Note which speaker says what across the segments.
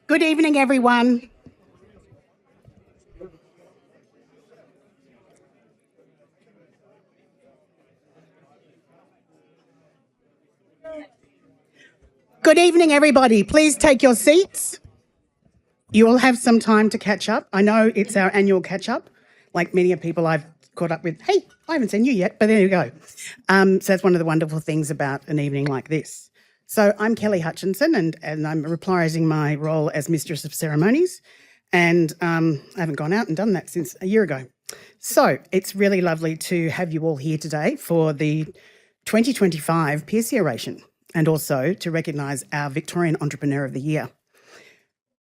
Speaker 1: Good evening, everyone. Good evening, everybody. Please take your seats. You will have some time to catch up. I know it's our annual catch-up, like many of people I've caught up with. Hey, I haven't seen you yet, but there you go. So that's one of the wonderful things about an evening like this. So I'm Kelly Hutchinson, and I'm reprising my role as Mistress of Ceremonies, and I haven't gone out and done that since a year ago. So it's really lovely to have you all here today for the 2025 Pearcey Oration, and also to recognise our Victorian Entrepreneur of the Year.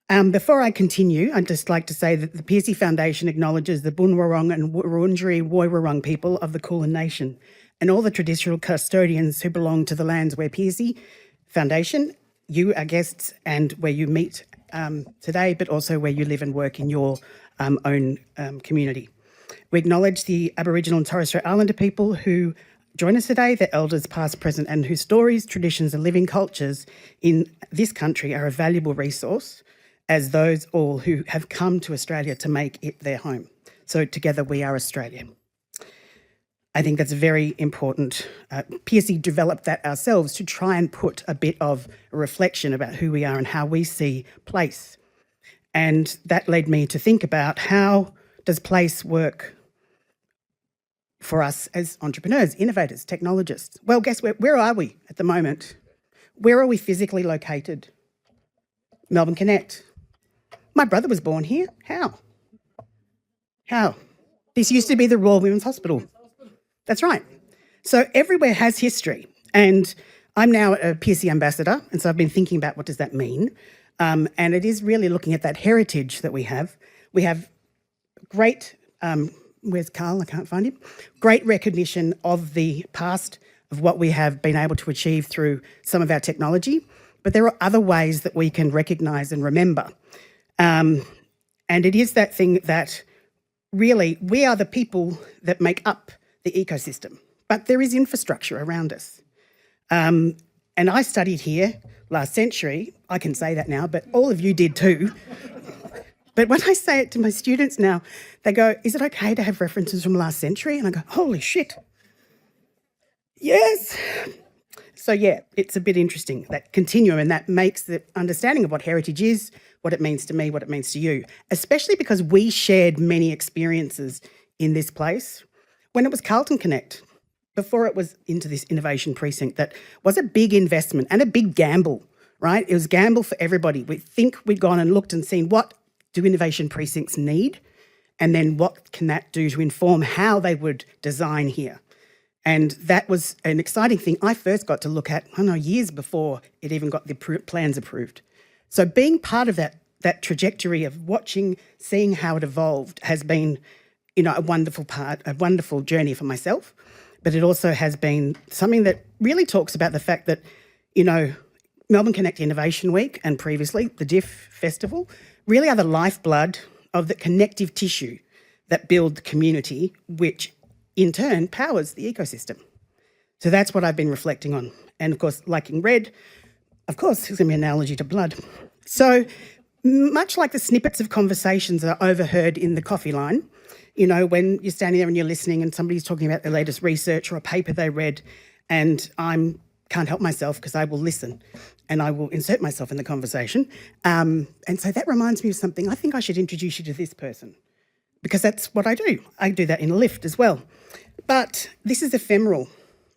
Speaker 1: Before I continue, I'd just like to say that the Pearcey Foundation acknowledges the Bunwurrung and Wurundjeri Woiwurrung people of the Kulin Nation and all the traditional custodians who belong to the lands where Pearcey Foundation, you, our guests, and where you meet today, but also where you live and work in your own community. We acknowledge the Aboriginal and Torres Strait Islander people who join us today, their elders past, present, and whose stories, traditions and living cultures in this country are a valuable resource, as those all who have come to Australia to make it their home. So together we are Australia. I think that's very important. Pearcey developed that ourselves to try and put a bit of a reflection about who we are and how we see place. And that led me to think about, how does place work for us as entrepreneurs, innovators, technologists? Well, guess where are we at the moment? Where are we physically located? Melbourne Connect. My brother was born here. How? This used to be the Royal Women's Hospital. That's right. So everywhere has history. And I'm now a Pearcey ambassador, and so I've been thinking about what does that mean. And it is really looking at that heritage that we have. We have great, where's Carl? I can't find him. Great recognition of the past, of what we have been able to achieve through some of our technology. But there are other ways that we can recognise and remember. And it is that thing that really we are the people that make up the ecosystem, but there is infrastructure around us. And I studied here last century. I can say that now, but all of you did too. But when I say it to my students now, they go, is it okay to have references from last century? And I go, holy shit. Yes. So yeah, it's a bit interesting, that continuum, and that makes the understanding of what heritage is, what it means to me, what it means to you, especially because we shared many experiences in this place when it was Carlton Connect, before it was into this innovation precinct. That was a big investment and a big gamble, right? It was a gamble for everybody. We think we'd gone and looked and seen, what do innovation precincts need? And then what can that do to inform how they would design here? And that was an exciting thing I first got to look at, I don't know, years before it even got the plans approved. So being part of that trajectory of watching, seeing how it evolved has been, a wonderful journey for myself. But it also has been something that really talks about the fact that, Melbourne Connect Innovation Week and previously the DIF Festival really are the lifeblood of the connective tissue that build the community, which in turn powers the ecosystem. So that's what I've been reflecting on. And of course, liking red, of course, it's going to be an analogy to blood. So much like the snippets of conversations that are overheard in the coffee line, when you're standing there and you're listening and somebody's talking about their latest research or a paper they read, and I can't help myself because I will listen and I will insert myself in the conversation. And so that reminds me of something. I think I should introduce you to this person, because that's what I do. I do that in a lift as well. But this is ephemeral,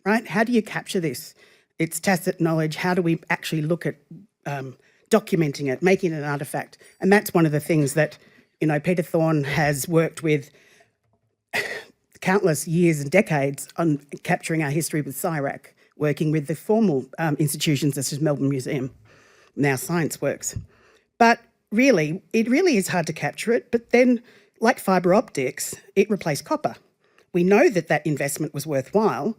Speaker 1: right? How do you capture this? It's tacit knowledge. How do we actually look at documenting it, making it an artefact? And that's one of the things that, Peter Thorne has worked with countless years and decades on capturing our history with CSIRAC, working with the formal institutions such as Melbourne Museum, now ScienceWorks. But really, it really is hard to capture it. But then, like fibre optics, it replaced copper. We know that investment was worthwhile,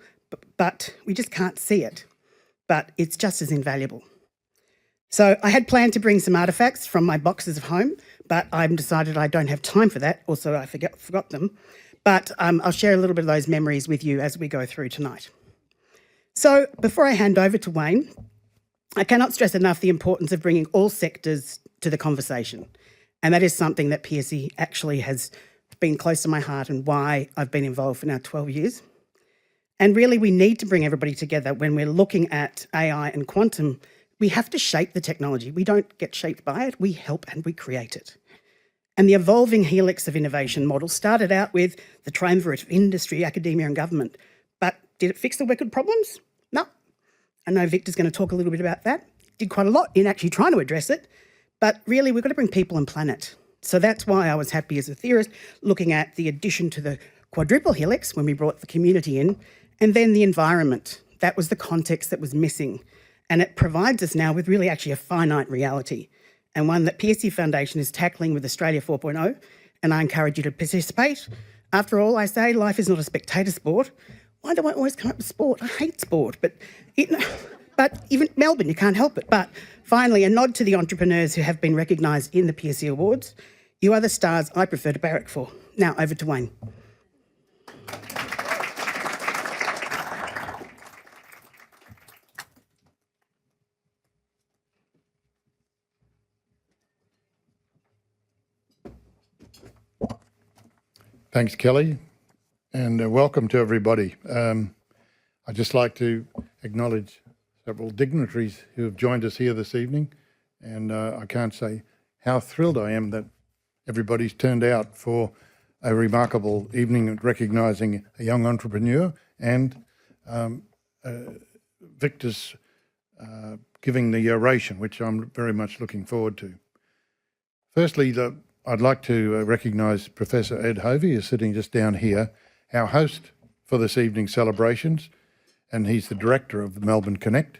Speaker 1: but we just can't see it. But it's just as invaluable. So I had planned to bring some artefacts from my boxes of home, but I've decided I don't have time for that. Also, I forgot them. But I'll share a little bit of those memories with you as we go through tonight. So before I hand over to Wayne, I cannot stress enough the importance of bringing all sectors to the conversation. And that is something that Pearcey actually has been close to my heart and why I've been involved for now 12 years. And really, we need to bring everybody together when we're looking at AI and quantum. We have to shape the technology. We don't get shaped by it, we help and we create it. And the evolving helix of innovation model started out with the triumvirate of industry, academia and government. But did it fix the wicked problems? No. I know Victor's going to talk a little bit about that. Did quite a lot in actually trying to address it. But really, we've got to bring people and planet. So that's why I was happy as a theorist looking at the addition to the quadruple helix when we brought the community in, and then the environment. That was the context that was missing. And it provides us now with really actually a finite reality, and one that Pearcey Foundation is tackling with Australia 4.0, and I encourage you to participate. After all, I say life is not a spectator sport. Why do I always come up with sport? I hate sport, but even Melbourne, you can't help it. But finally, a nod to the entrepreneurs who have been recognised in the Pearcey Awards. You are the stars I prefer to barrack for. Now over to Wayne.
Speaker 2: Thanks, Kelly, and welcome to everybody. I'd just like to acknowledge several dignitaries who have joined us here this evening, and I can't say how thrilled I am that everybody's turned out for a remarkable evening recognising a young entrepreneur, and Victor's giving the oration, which I'm very much looking forward to. Firstly, I'd like to recognise Professor Ed Hovey, who's sitting just down here, our host for this evening's celebrations, and he's the director of the Melbourne Connect.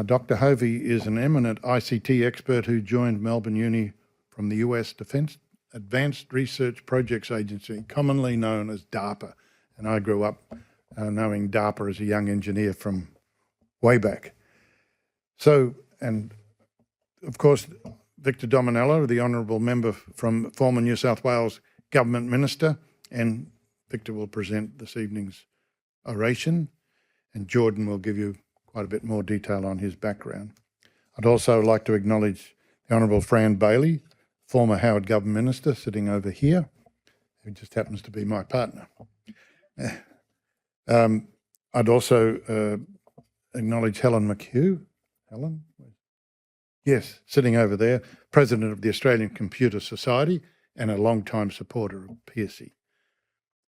Speaker 2: Dr. Hovey is an eminent ICT expert who joined Melbourne Uni from the US Defence Advanced Research Projects Agency, commonly known as DARPA. And I grew up knowing DARPA as a young engineer from way back. So, and of course, Victor Dominello, the Honourable Member from former New South Wales Government Minister, and Victor will present this evening's oration, and Jordan will give you quite a bit more detail on his background. I'd also like to acknowledge the Honourable Fran Bailey, former Howard Government Minister, sitting over here, who just happens to be my partner. I'd also acknowledge Helen McHugh. Helen? Yes, sitting over there, President of the Australian Computer Society and a long-time supporter of Pearcey.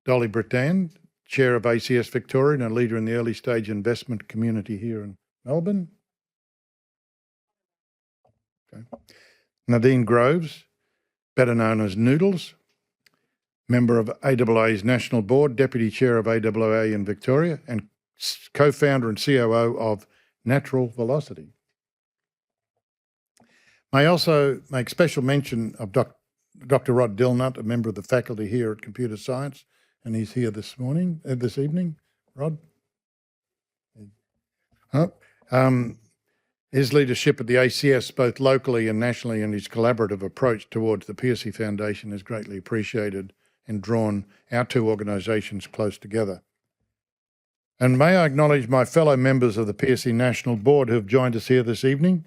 Speaker 2: Dolly Brittan, Chair of ACS Victoria and a leader in the early stage investment community here in Melbourne. Okay. Nadine Groves, better known as Noodles, member of AAA's National Board, Deputy Chair of AAA in Victoria and co-founder and COO of Natural Velocity. May I also make special mention of Dr. Rod Dilnut, a member of the faculty here at Computer Science, and he's here this evening. Rod? His leadership at the ACS, both locally and nationally, and his collaborative approach towards the Pearcey Foundation is greatly appreciated and drawn our two organisations close together. And may I acknowledge my fellow members of the Pearcey National Board who have joined us here this evening.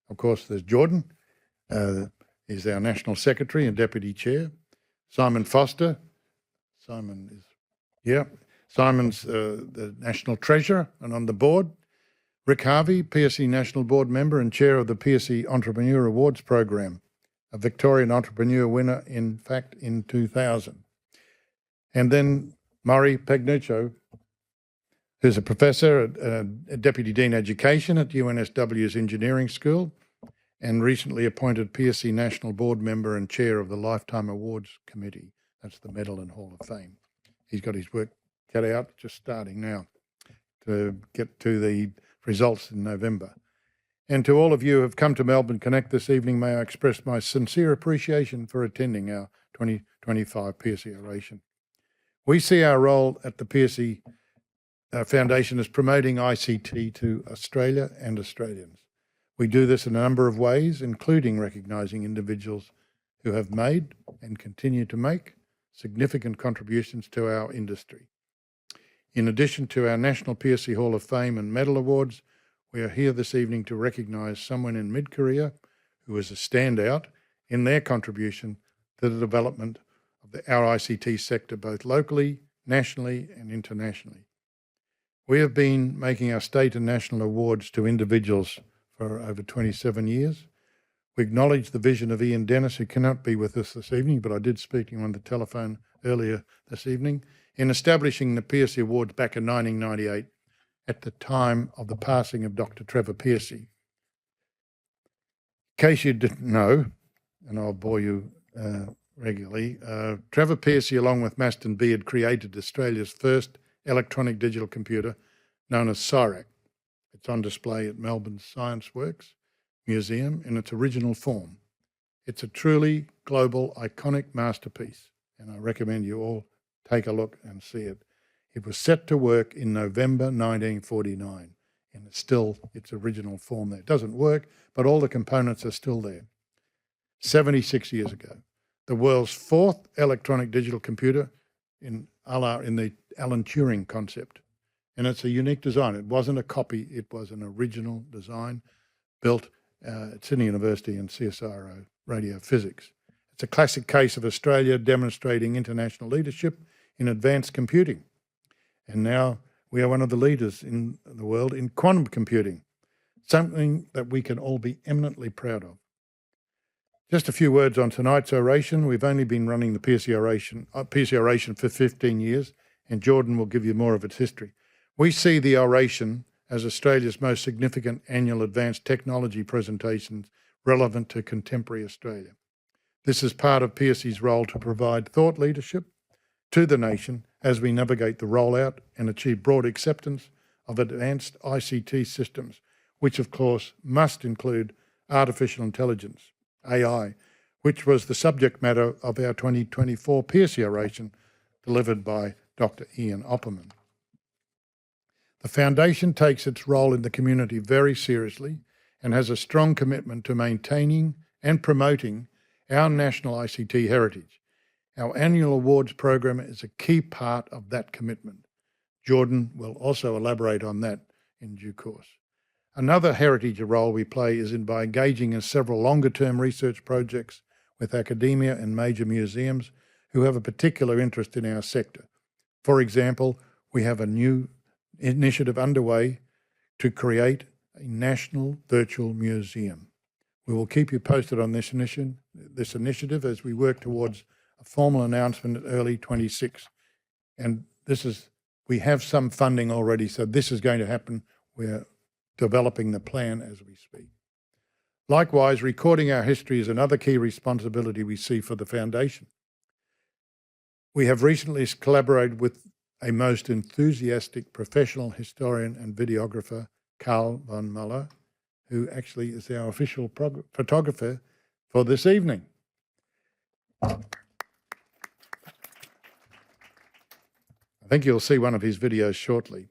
Speaker 2: Of course, there's Jordan, he's our National Secretary and Deputy Chair. Simon Foster, Simon's the National Treasurer and on the board. Rick Harvey, Pearcey National Board Member and Chair of the Pearcey Entrepreneur Awards Program, a Victorian Entrepreneur winner, in fact, in 2000. And then Murray Pagnuccio, who's a professor, a Deputy Dean Education at UNSW's Engineering School, and recently appointed Pearcey National Board Member and Chair of the Lifetime Awards Committee. That's the Medal and Hall of Fame. He's got his work cut out, just starting now to get to the results in November. And to all of you who have come to Melbourne Connect this evening, may I express my sincere appreciation for attending our 2025 Pearcey Oration. We see our role at the Pearcey Foundation as promoting ICT to Australia and Australians. We do this in a number of ways, including recognising individuals who have made and continue to make significant contributions to our industry. In addition to our National Pearcey Hall of Fame and Medal Awards, we are here this evening to recognise someone in mid-career who is a standout in their contribution to the development of our ICT sector, both locally, nationally and internationally. We have been making our state and national awards to individuals for over 27 years. We acknowledge the vision of Ian Dennis, who cannot be with us this evening, but I did speak to him on the telephone earlier this evening, in establishing the Pearcey Awards back in 1998 at the time of the passing of Dr Trevor Pearcey. In case you didn't know, and I'll bore you regularly, Trevor Pearcey, along with Maston Beard, created Australia's first electronic digital computer known as CSIRAC. It's on display at Melbourne's Science Works Museum in its original form. It's a truly global, iconic masterpiece, and I recommend you all take a look and see it. It was set to work in November 1949, and it's still its original form there. It doesn't work, but all the components are still there. 76 years ago, the world's fourth electronic digital computer in the Alan Turing concept. And it's a unique design. It wasn't a copy, it was an original design built at Sydney University and CSIRAC radio physics. It's a classic case of Australia demonstrating international leadership in advanced computing. And now we are one of the leaders in the world in quantum computing, something that we can all be eminently proud of. Just a few words on tonight's oration. We've only been running the Pearcey Oration for 15 years, and Jordan will give you more of its history. We see the oration as Australia's most significant annual advanced technology presentations relevant to contemporary Australia. This is part of Pearcey's role to provide thought leadership to the nation as we navigate the rollout and achieve broad acceptance of advanced ICT systems, which of course must include artificial intelligence, AI, which was the subject matter of our 2024 Pearcey Oration delivered by Dr. Ian Opperman. The Foundation takes its role in the community very seriously and has a strong commitment to maintaining and promoting our national ICT heritage. Our annual awards program is a key part of that commitment. Jordan will also elaborate on that in due course. Another heritage role we play is by engaging in several longer-term research projects with academia and major museums who have a particular interest in our sector. For example, we have a new initiative underway to create a national virtual museum. We will keep you posted on this initiative as we work towards a formal announcement at early 26. And we have some funding already, so this is going to happen. We're developing the plan as we speak. Likewise, recording our history is another key responsibility we see for the Foundation. We have recently collaborated with a most enthusiastic professional historian and videographer, Carl von Muller, who actually is our official photographer for this evening. I think you'll see one of his videos shortly.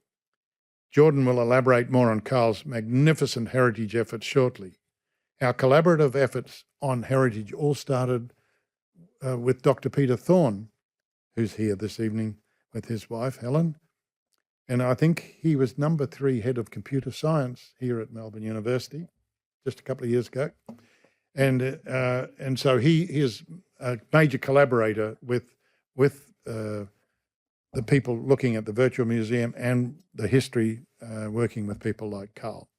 Speaker 2: Jordan will elaborate more on Carl's magnificent heritage efforts shortly. Our collaborative efforts on heritage all started with Dr. Peter Thorne, who's here this evening with his wife, Helen. And I think he was number 3 head of computer science here at Melbourne University just a couple of years ago. And so he is a major collaborator with the people looking at the virtual museum and the history, working with people like Carl.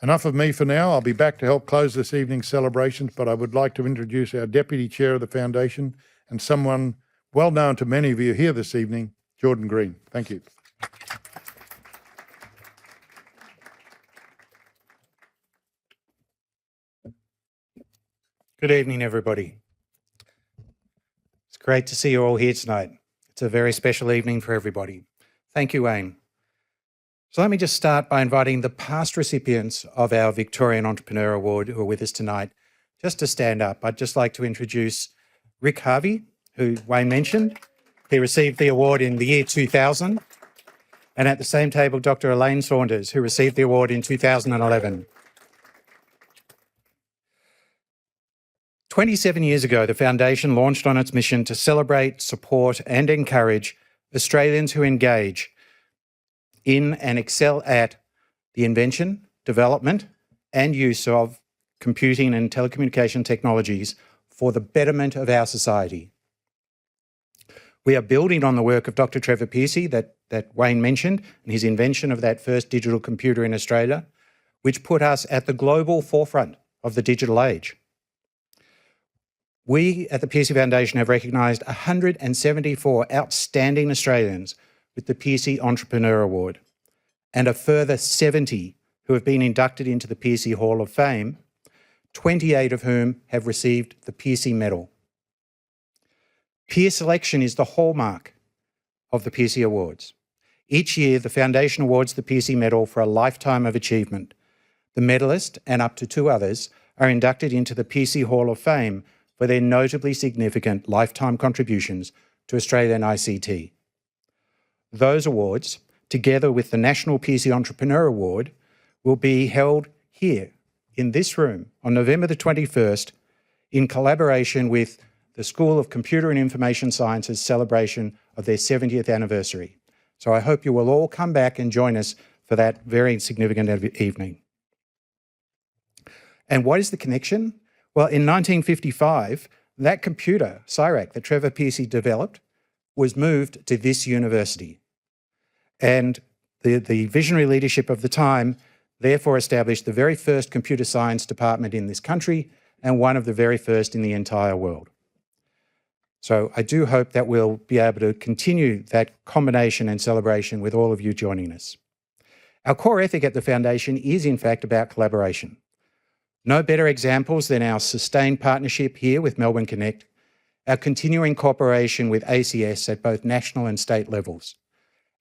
Speaker 2: Enough of me for now. I'll be back to help close this evening's celebrations, but I would like to introduce our Deputy Chair of the Foundation and someone well known to many of you here this evening, Jordan Green. Thank you.
Speaker 3: Good evening, everybody. It's great to see you all here tonight. It's a very special evening for everybody. Thank you, Wayne. So let me just start by inviting the past recipients of our Victorian Entrepreneur Award who are with us tonight just to stand up. I'd just like to introduce Rick Harvey, who Wayne mentioned. He received the award in the year 2000. And at the same table, Dr. Elaine Saunders, who received the award in 2011. 27 years ago, the Foundation launched on its mission to celebrate, support and encourage Australians who engage in and excel at the invention, development, and use of computing and telecommunication technologies for the betterment of our society. We are building on the work of Dr. Trevor Pearcey that Wayne mentioned and his invention of that first digital computer in Australia, which put us at the global forefront of the digital age. We at the Pearcey Foundation have recognised 174 outstanding Australians with the Pearcey Entrepreneur Award and a further 70 who have been inducted into the Pearcey Hall of Fame, 28 of whom have received the Pearcey Medal. Peer selection is the hallmark of the Pearcey Awards. Each year, the Foundation awards the Pearcey Medal for a lifetime of achievement. The medalist and up to 2 others are inducted into the Pearcey Hall of Fame for their notably significant lifetime contributions to Australian ICT. Those awards, together with the National Pearcey Entrepreneur Award, will be held here in this room on November the 21st in collaboration with the School of Computer and Information Sciences celebration of their 70th anniversary. So I hope you will all come back and join us for that very significant evening. And what is the connection? Well, in 1955, that computer, CSIRAC, that Trevor Pearcey developed, was moved to this university. And the visionary leadership of the time therefore established the very first computer science department in this country and one of the very first in the entire world. So I do hope that we'll be able to continue that combination and celebration with all of you joining us. Our core ethic at the Foundation is in fact about collaboration. No better examples than our sustained partnership here with Melbourne Connect, our continuing cooperation with ACS at both national and state levels,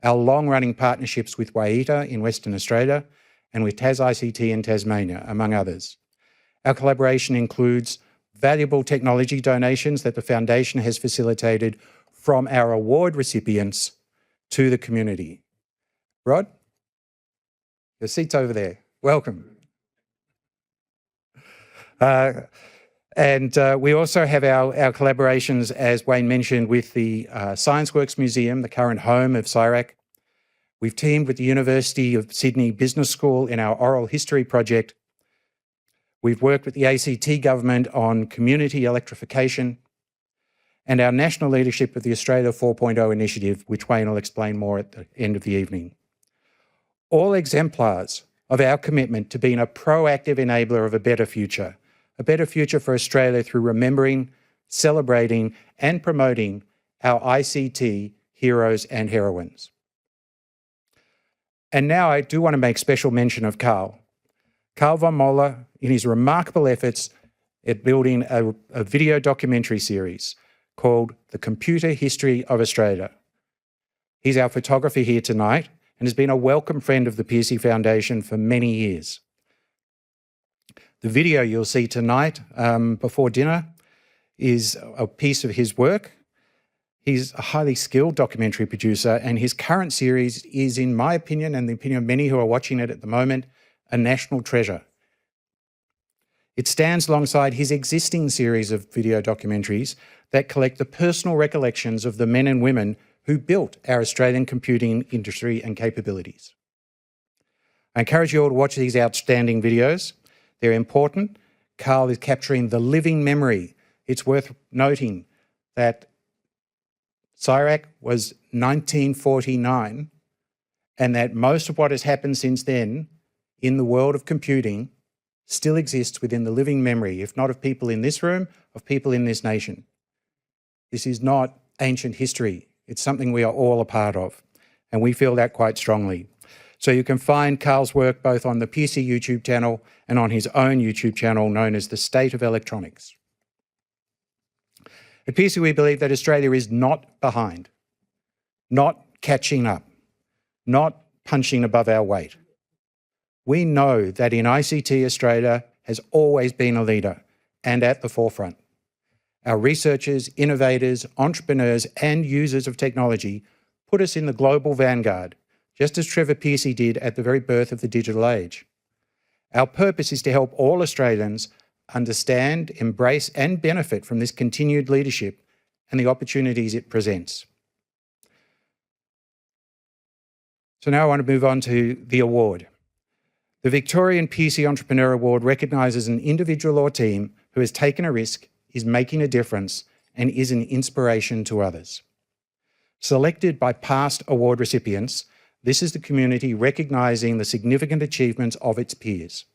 Speaker 3: our long-running partnerships with WAITA in Western Australia and with TasICT in Tasmania, among others. Our collaboration includes valuable technology donations that the Foundation has facilitated from our award recipients to the community. Rod, your seat's over there. Welcome. We also have our collaborations, as Wayne mentioned, with the ScienceWorks Museum, the current home of CSIRAC. We've teamed with the University of Sydney Business School in our oral history project. We've worked with the ACT government on community electrification and our national leadership of the Australia 4.0 initiative, which Wayne will explain more at the end of the evening. All exemplars of our commitment to being a proactive enabler of a better future for Australia through remembering, celebrating and promoting our ICT heroes and heroines. And now I do want to make special mention of Carl von Moller, in his remarkable efforts at building a video documentary series called The Computer History of Australia. He's our photographer here tonight and has been a welcome friend of the Pearcey Foundation for many years. The video you'll see tonight before dinner is a piece of his work. He's a highly skilled documentary producer, and his current series is, in my opinion, and the opinion of many who are watching it at the moment, a national treasure. It stands alongside his existing series of video documentaries that collect the personal recollections of the men and women who built our Australian computing industry and capabilities. I encourage you all to watch these outstanding videos. They're important. Carl is capturing the living memory. It's worth noting that CSIRAC was 1949 and that most of what has happened since then in the world of computing still exists within the living memory, if not of people in this room, of people in this nation. This is not ancient history. It's something we are all a part of, and we feel that quite strongly. So you can find Carl's work both on the Pearcey YouTube channel and on his own YouTube channel known as The State of Electronics. At Pearcey, we believe that Australia is not behind, not catching up, not punching above our weight. We know that in ICT, Australia has always been a leader and at the forefront. Our researchers, innovators, entrepreneurs and users of technology put us in the global vanguard, just as Trevor Pearcey did at the very birth of the digital age. Our purpose is to help all Australians understand, embrace and benefit from this continued leadership and the opportunities it presents. So now I want to move on to the award. The Victorian Pearcey Entrepreneur Award recognises an individual or team who has taken a risk, is making a difference, and is an inspiration to others. Selected by past award recipients, this is the community recognising the significant achievements of its peers.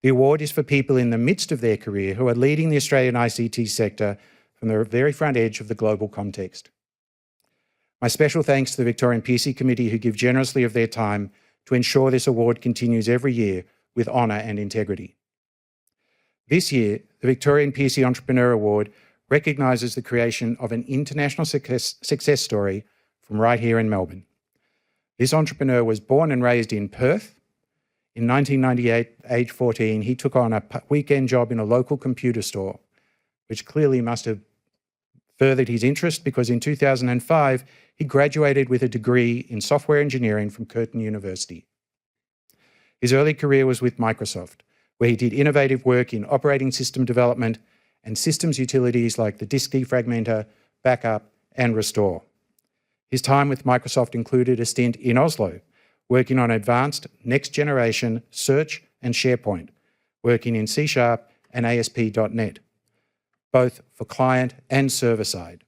Speaker 3: The award is for people in the midst of their career who are leading the Australian ICT sector from the very front edge of the global context. My special thanks to the Victorian Pearcey Committee, who give generously of their time to ensure this award continues every year with honour and integrity. This year, the Victorian Pearcey Entrepreneur Award recognises the creation of an international success story from right here in Melbourne. This entrepreneur was born and raised in Perth. In 1998, age 14, he took on a weekend job in a local computer store, which clearly must have furthered his interest, because in 2005, he graduated with a degree in software engineering from Curtin University. His early career was with Microsoft, where he did innovative work in operating system development and systems utilities like the disk defragmenter, backup, and restore. His time with Microsoft included a stint in Oslo, working on advanced next-generation search and SharePoint, working in C# and ASP.NET, both for client and server side.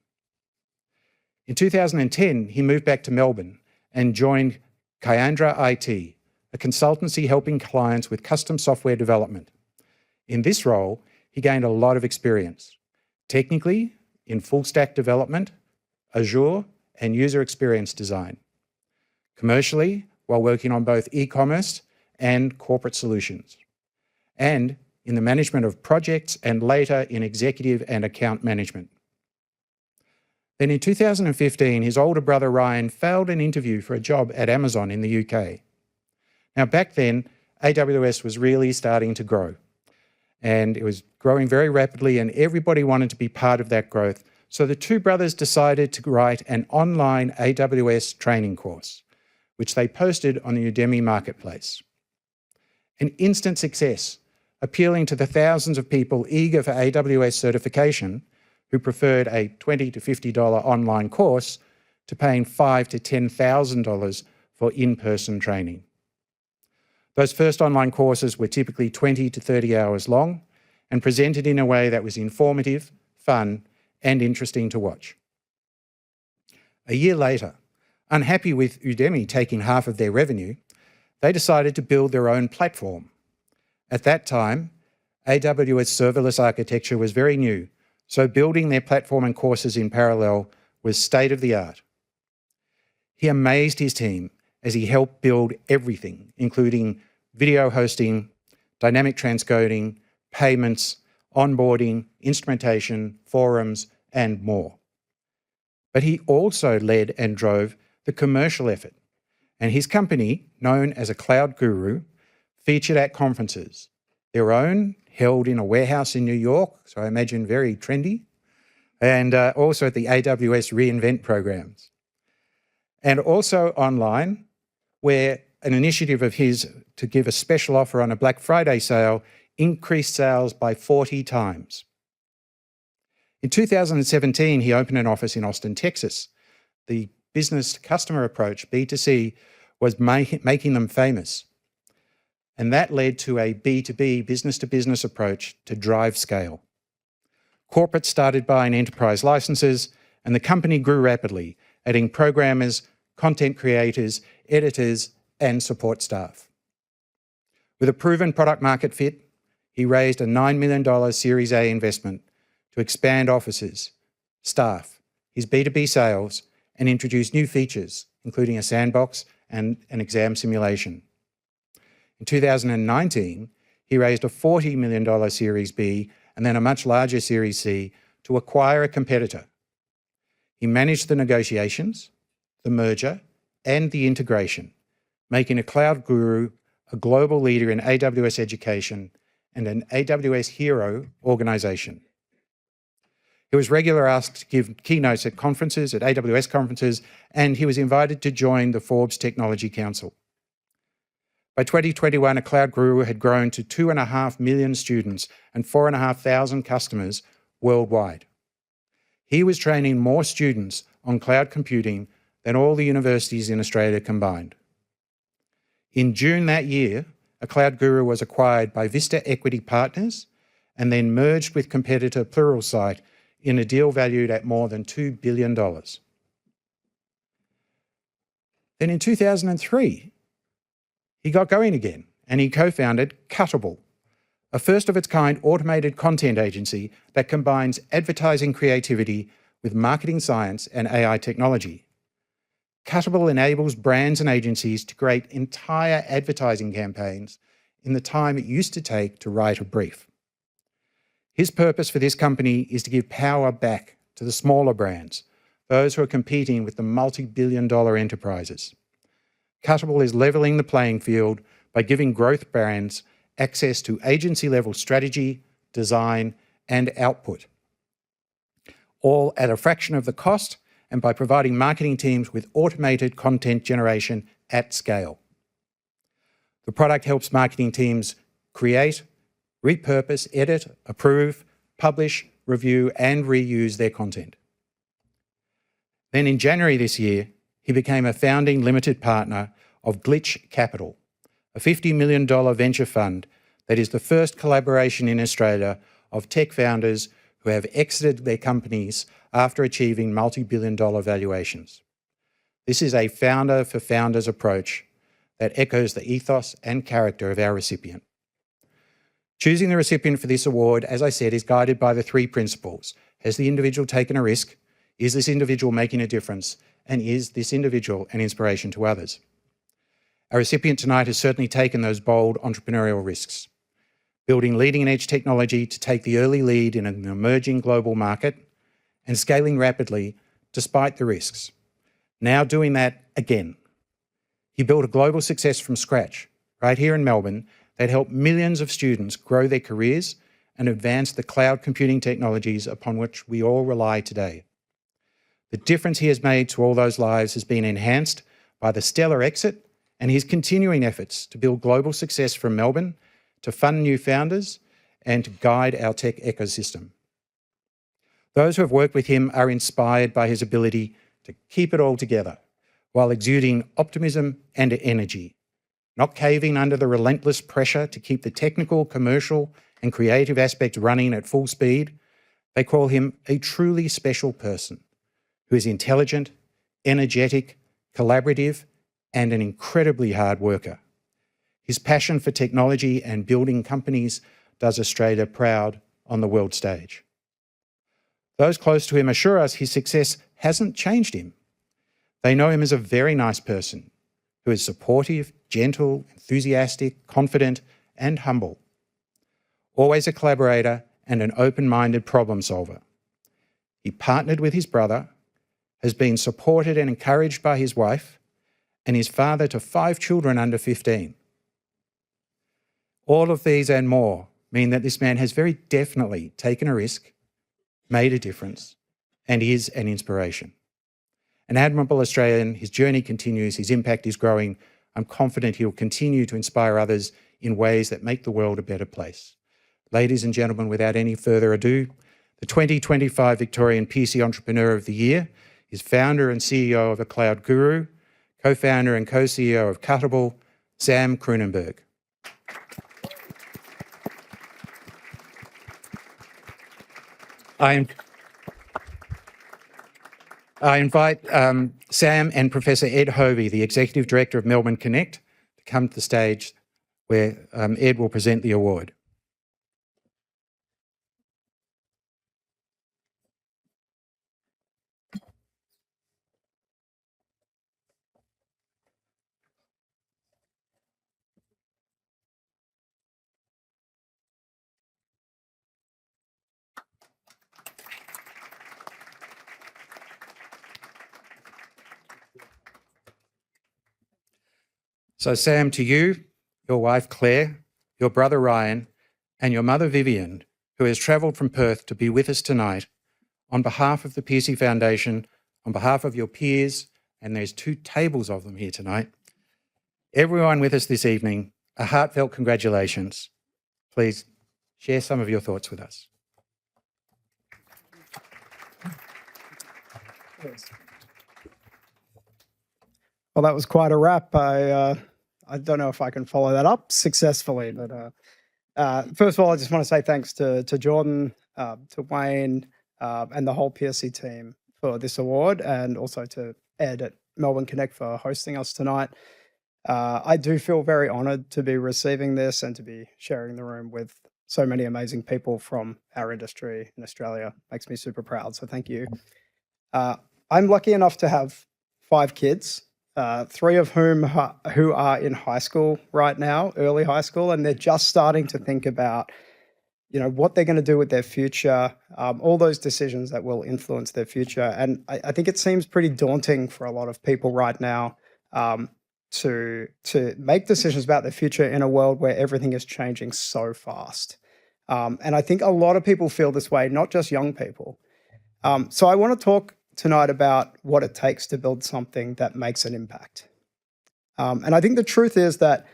Speaker 3: In 2010, he moved back to Melbourne and joined Kyandra IT, a consultancy helping clients with custom software development. In this role, he gained a lot of experience, technically in full-stack development, Azure, and user experience design. Commercially, while working on both e-commerce and corporate solutions, and in the management of projects, and later in executive and account management. Then in 2015, his older brother Ryan failed an interview for a job at Amazon in the UK. Now back then, AWS was really starting to grow, and it was growing very rapidly, and everybody wanted to be part of that growth. So the two brothers decided to write an online AWS training course, which they posted on the Udemy marketplace. An instant success, appealing to the thousands of people eager for AWS certification who preferred a $20 to $50 online course to paying $5,000 to $10,000 for in-person training. Those first online courses were typically 20 to 30 hours long and presented in a way that was informative, fun, and interesting to watch. A year later, unhappy with Udemy taking half of their revenue, they decided to build their own platform. At that time, AWS serverless architecture was very new, so building their platform and courses in parallel was state-of-the-art. He amazed his team as he helped build everything, including video hosting, dynamic transcoding, payments, onboarding, instrumentation, forums, and more. But he also led and drove the commercial effort, and his company, known as a cloud guru, featured at conferences, their own held in a warehouse in New York, so I imagine very trendy, and also at the AWS reInvent programs. And also online, where an initiative of his to give a special offer on a Black Friday sale increased sales by 40 times. In 2017, he opened an office in Austin, Texas. The business-to-customer approach, B2C, was making them famous. And that led to a B2B, business-to-business approach to drive scale. Corporates started buying enterprise licenses, and the company grew rapidly, adding programmers, content creators, editors, and support staff. With a proven product market fit, he raised a $9 million Series A investment to expand offices, staff, his B2B sales, and introduce new features, including a sandbox and an exam simulation. In 2019, he raised a $40 million Series B and then a much larger Series C to acquire a competitor. He managed the negotiations, the merger, and the integration, making a cloud guru, a global leader in AWS education, and an AWS hero organization. He was regularly asked to give keynotes at conferences, at AWS conferences, and he was invited to join the Forbes Technology Council. By 2021, a cloud guru had grown to 2.5 million students and 4,500 customers worldwide. He was training more students on cloud computing than all the universities in Australia combined. In June that year, a cloud guru was acquired by Vista Equity Partners and then merged with competitor Pluralsight in a deal valued at more than $2 billion. Then in 2003, he got going again and he co-founded Cuttable, a first-of-its-kind automated content agency that combines advertising creativity with marketing science and AI technology. Cuttable enables brands and agencies to create entire advertising campaigns in the time it used to take to write a brief. His purpose for this company is to give power back to the smaller brands, those who are competing with the multi-billion-dollar enterprises. Cuttable is levelling the playing field by giving growth brands access to agency-level strategy, design, and output, all at a fraction of the cost and by providing marketing teams with automated content generation at scale. The product helps marketing teams create, repurpose, edit, approve, publish, review, and reuse their content. Then in January this year, he became a founding limited partner of Glitch Capital, a $50 million venture fund that is the first collaboration in Australia of tech founders who have exited their companies after achieving multi-billion-dollar valuations. This is a founder-for-founders approach that echoes the ethos and character of our recipient. Choosing the recipient for this award, as I said, is guided by the three principles. Has the individual taken a risk? Is this individual making a difference? And is this individual an inspiration to others? Our recipient tonight has certainly taken those bold entrepreneurial risks, building leading-edge technology to take the early lead in an emerging global market and scaling rapidly despite the risks. Now doing that again. He built a global success from scratch, right here in Melbourne, that helped millions of students grow their careers and advance the cloud computing technologies upon which we all rely today. The difference he has made to all those lives has been enhanced by the stellar exit and his continuing efforts to build global success from Melbourne, to fund new founders, and to guide our tech ecosystem. Those who have worked with him are inspired by his ability to keep it all together while exuding optimism and energy, not caving under the relentless pressure to keep the technical, commercial, and creative aspects running at full speed. They call him a truly special person who is intelligent, energetic, collaborative, and an incredibly hard worker. His passion for technology and building companies does Australia proud on the world stage. Those close to him assure us his success hasn't changed him. They know him as a very nice person who is supportive, gentle, enthusiastic, confident, and humble. Always a collaborator and an open-minded problem solver. He partnered with his brother, has been supported and encouraged by his wife, and is father to 5 children under 15. All of these and more mean that this man has very definitely taken a risk, made a difference, and is an inspiration. An admirable Australian, his journey continues, his impact is growing. I'm confident he'll continue to inspire others in ways that make the world a better place. Ladies and gentlemen, without any further ado, the 2025 Victorian Pearcey Entrepreneur of the Year is founder and CEO of A Cloud Guru, co-founder and co-CEO of Cuttable, Sam Kroonenberg. I invite Sam and Professor Ed Hovey, the Executive Director of Melbourne Connect, to come to the stage where Ed will present the award. So Sam, to you, your wife Claire, your brother Ryan, and your mother Vivian, who has travelled from Perth to be with us tonight, on behalf of the Pearcey Foundation, on behalf of your peers, and there's 2 tables of them here tonight, everyone with us this evening, a heartfelt congratulations. Please share some of your thoughts with us.
Speaker 4: Well, that was quite a wrap. I don't know if I can follow that up successfully, but first of all, I just want to say thanks to Jordan, to Wayne, and the whole Pearcey team for this award, and also to Ed at Melbourne Connect for hosting us tonight. I do feel very honoured to be receiving this and to be sharing the room with so many amazing people from our industry in Australia. Makes me super proud, so thank you. I'm lucky enough to have 5 kids, 3 of whom who are in high school right now, early high school, and they're just starting to think about, what they're going to do with their future, all those decisions that will influence their future. And I think it seems pretty daunting for a lot of people right now to make decisions about their future in a world where everything is changing so fast. And I think a lot of people feel this way, not just young people. So I want to talk tonight about what it takes to build something that makes an impact. And I think the truth is that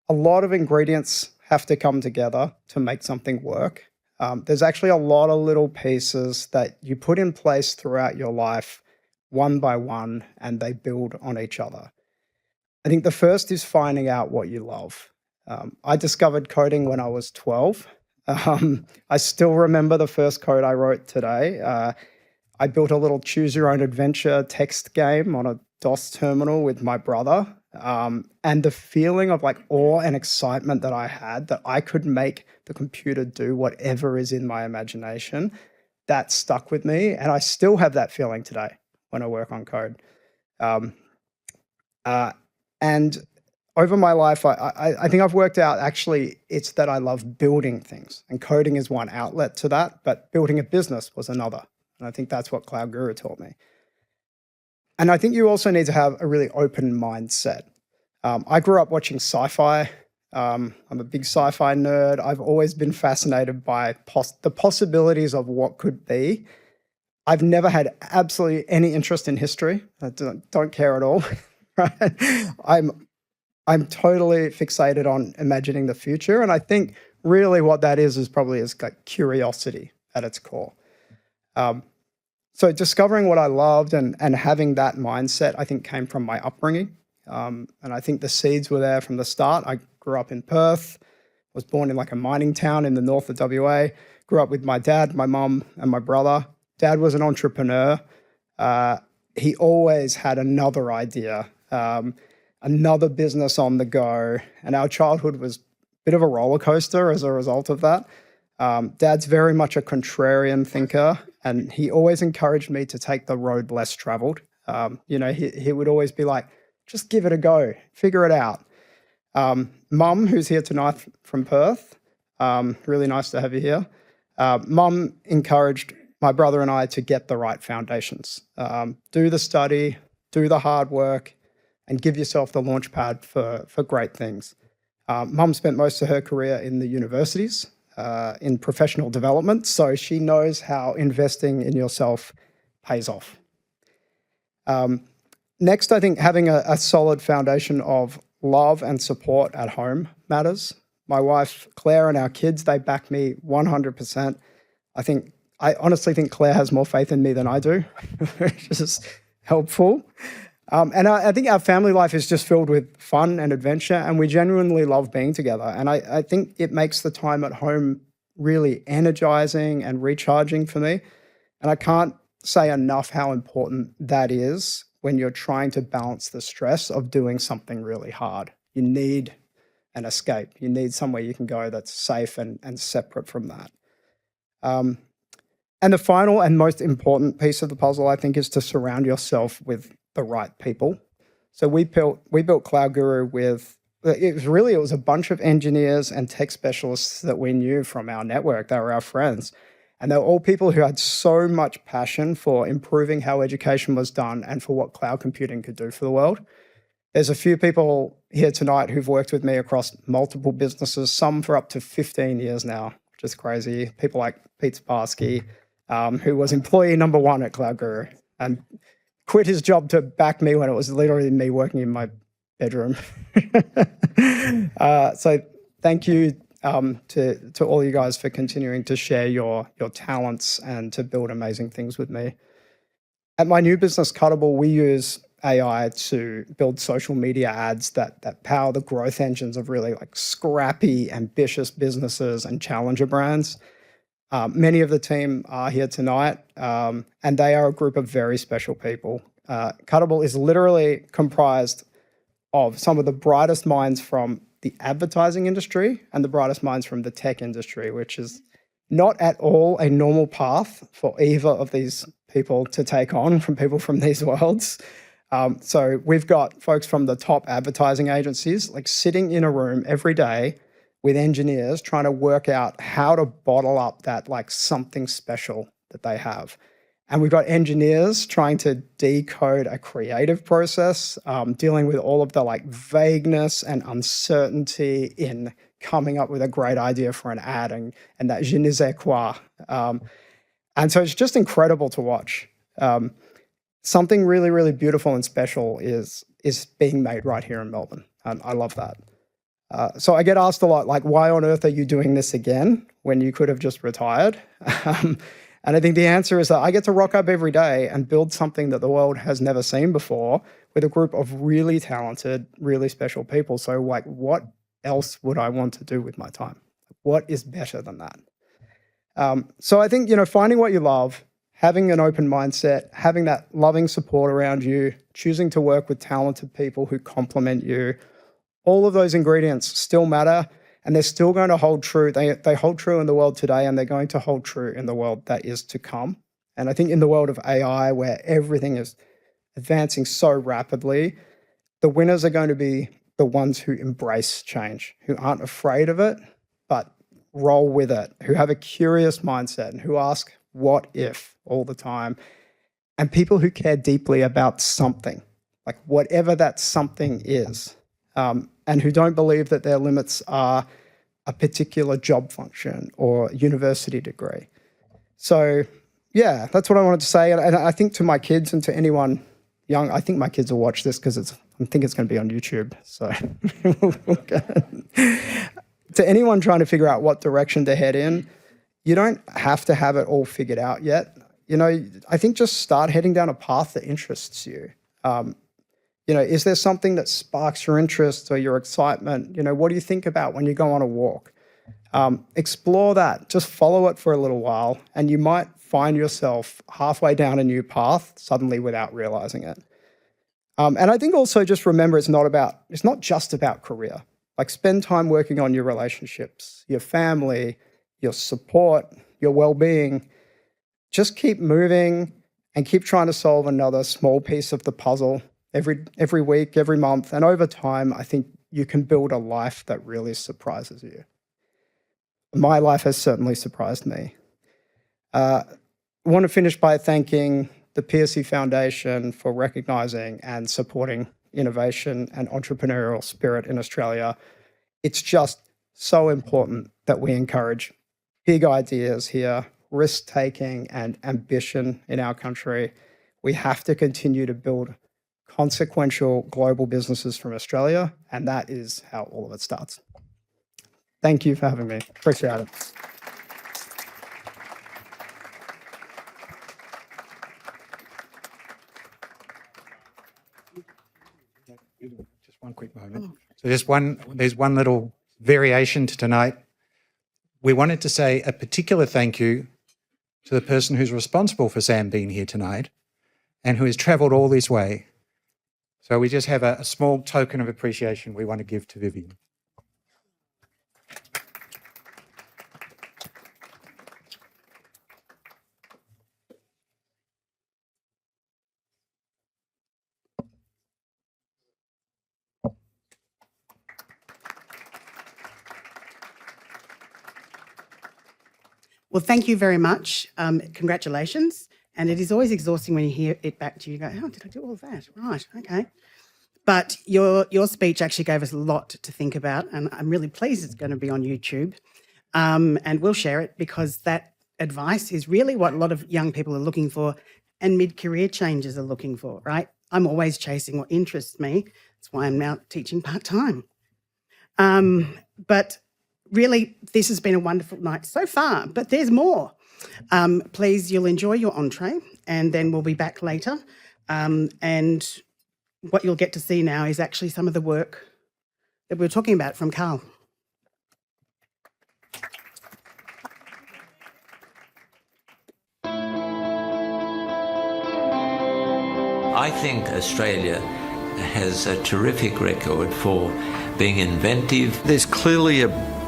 Speaker 4: a lot of ingredients have to come together to make something work. There's actually a lot of little pieces that you put in place throughout your life, one by one, and they build on each other. I think the first is finding out what you love. I discovered coding when I was 12. I still remember the first code I wrote today. I built a little choose your own adventure text game on a DOS terminal with my brother. And the feeling of like awe and excitement that I had that I could make the computer do whatever is in my imagination, that stuck with me. And I still have that feeling today when I work on code. And over my life, I think I've worked out actually it's that I love building things, and coding is one outlet to that, but building a business was another. And I think that's what Cloud Guru taught me. And I think you also need to have a really open mindset. I grew up watching sci-fi. I'm a big sci-fi nerd. I've always been fascinated by the possibilities of what could be. I've never had absolutely any interest in history. I don't care at all. Right? I'm totally fixated on imagining the future. And I think really what that is probably like curiosity at its core. So discovering what I loved and having that mindset, I think came from my upbringing. And I think the seeds were there from the start. I grew up in Perth, was born in like a mining town in the north of WA, grew up with my dad, my mum, and my brother. Dad was an entrepreneur. He always had another idea, another business on the go. And our childhood was a bit of a roller coaster as a result of that. Dad's very much a contrarian thinker, and he always encouraged me to take the road less traveled. He would always be like, just give it a go, figure it out. Mum, who's here tonight from Perth, really nice to have you here. Mum encouraged my brother and I to get the right foundations. Do the study, do the hard work, and give yourself the launch pad for great things. Mum spent most of her career in the universities, in professional development, so she knows how investing in yourself pays off. Next, I think having a solid foundation of love and support at home matters. My wife, Claire, and our kids, they back me 100%. I honestly think Claire has more faith in me than I do, which is helpful. And I think our family life is just filled with fun and adventure, and we genuinely love being together. And I think it makes the time at home really energizing and recharging for me. And I can't say enough how important that is when you're trying to balance the stress of doing something really hard. You need an escape. You need somewhere you can go that's safe and separate from that. And the final and most important piece of the puzzle, I think, is to surround yourself with the right people. So we built Cloud Guru with, it was a bunch of engineers and tech specialists that we knew from our network. They were our friends. And they were all people who had so much passion for improving how education was done and for what cloud computing could do for the world. There's a few people here tonight who've worked with me across multiple businesses, some for up to 15 years now, which is crazy. People like Pearcey, who was employee number 1 at Cloud Guru and quit his job to back me when it was literally me working in my bedroom. So thank you to all you guys for continuing to share your talents and to build amazing things with me. At my new business, Cuttable, we use AI to build social media ads that power the growth engines of really like scrappy, ambitious businesses and challenger brands. Many of the team are here tonight, and they are a group of very special people. Cuttable is literally comprised of some of the brightest minds from the advertising industry and the brightest minds from the tech industry, which is not at all a normal path for either of these people to take on from people from these worlds. So we've got folks from the top advertising agencies like sitting in a room every day with engineers trying to work out how to bottle up that like something special that they have. And we've got engineers trying to decode a creative process, dealing with all of the like vagueness and uncertainty in coming up with a great idea for an ad and that je ne sais quoi. And so it's just incredible to watch. Something really, really beautiful and special is being made right here in Melbourne. And I love that. So I get asked a lot, like, why on earth are you doing this again when you could have just retired? And I think the answer is that I get to rock up every day and build something that the world has never seen before with a group of really talented, really special people. So like, what else would I want to do with my time? What is better than that? So I think, finding what you love, having an open mindset, having that loving support around you, choosing to work with talented people who complement you, all of those ingredients still matter. And they're still going to hold true. They hold true in the world today, and they're going to hold true in the world that is to come. And I think in the world of AI, where everything is advancing so rapidly, the winners are going to be the ones who embrace change, who aren't afraid of it, but roll with it, who have a curious mindset and who ask, what if, all the time. And people who care deeply about something, like whatever that something is. And who don't believe that their limits are a particular job function or university degree. So yeah, that's what I wanted to say. And I think to my kids and to anyone young, I think my kids will watch this because I think it's going to be on YouTube. So to anyone trying to figure out what direction to head in, you don't have to have it all figured out yet. I think just start heading down a path that interests you. Is there something that sparks your interest or your excitement? What do you think about when you go on a walk? Explore that. Just follow it for a little while, and you might find yourself halfway down a new path suddenly without realizing it. And I think also just remember it's not just about career. Like spend time working on your relationships, your family, your support, your well-being. Just keep moving and keep trying to solve another small piece of the puzzle. Every week, every month, and over time, I think you can build a life that really surprises you. My life has certainly surprised me. I want to finish by thanking the Pearcey Foundation for recognising and supporting innovation and entrepreneurial spirit in Australia. It's just so important that we encourage big ideas here, risk-taking and ambition in our country. We have to continue to build consequential global businesses from Australia, and that is how all of it starts. Thank you for having me. Appreciate it.
Speaker 3: Just one quick moment. So there's one little variation to tonight. We wanted to say a particular thank you to the person who's responsible for Sam being here tonight and who has travelled all this way. So we just have a small token of appreciation we want to give to Vivian.
Speaker 1: Well, thank you very much. Congratulations. And it is always exhausting when you hear it back to you, go, oh, did I do all of that? Right, okay. But your speech actually gave us a lot to think about, and I'm really pleased it's going to be on YouTube. And we'll share it because that advice is really what a lot of young people are looking for and mid-career changes are looking for, right? I'm always chasing what interests me. That's why I'm now teaching part-time. But really, this has been a wonderful night so far, but there's more. Please, you'll enjoy your entree, and then we'll be back later. And what you'll get to see now is actually some of the work that we were talking about from Carl.
Speaker 5: I think Australia has a terrific record for being inventive.
Speaker 6: There's clearly a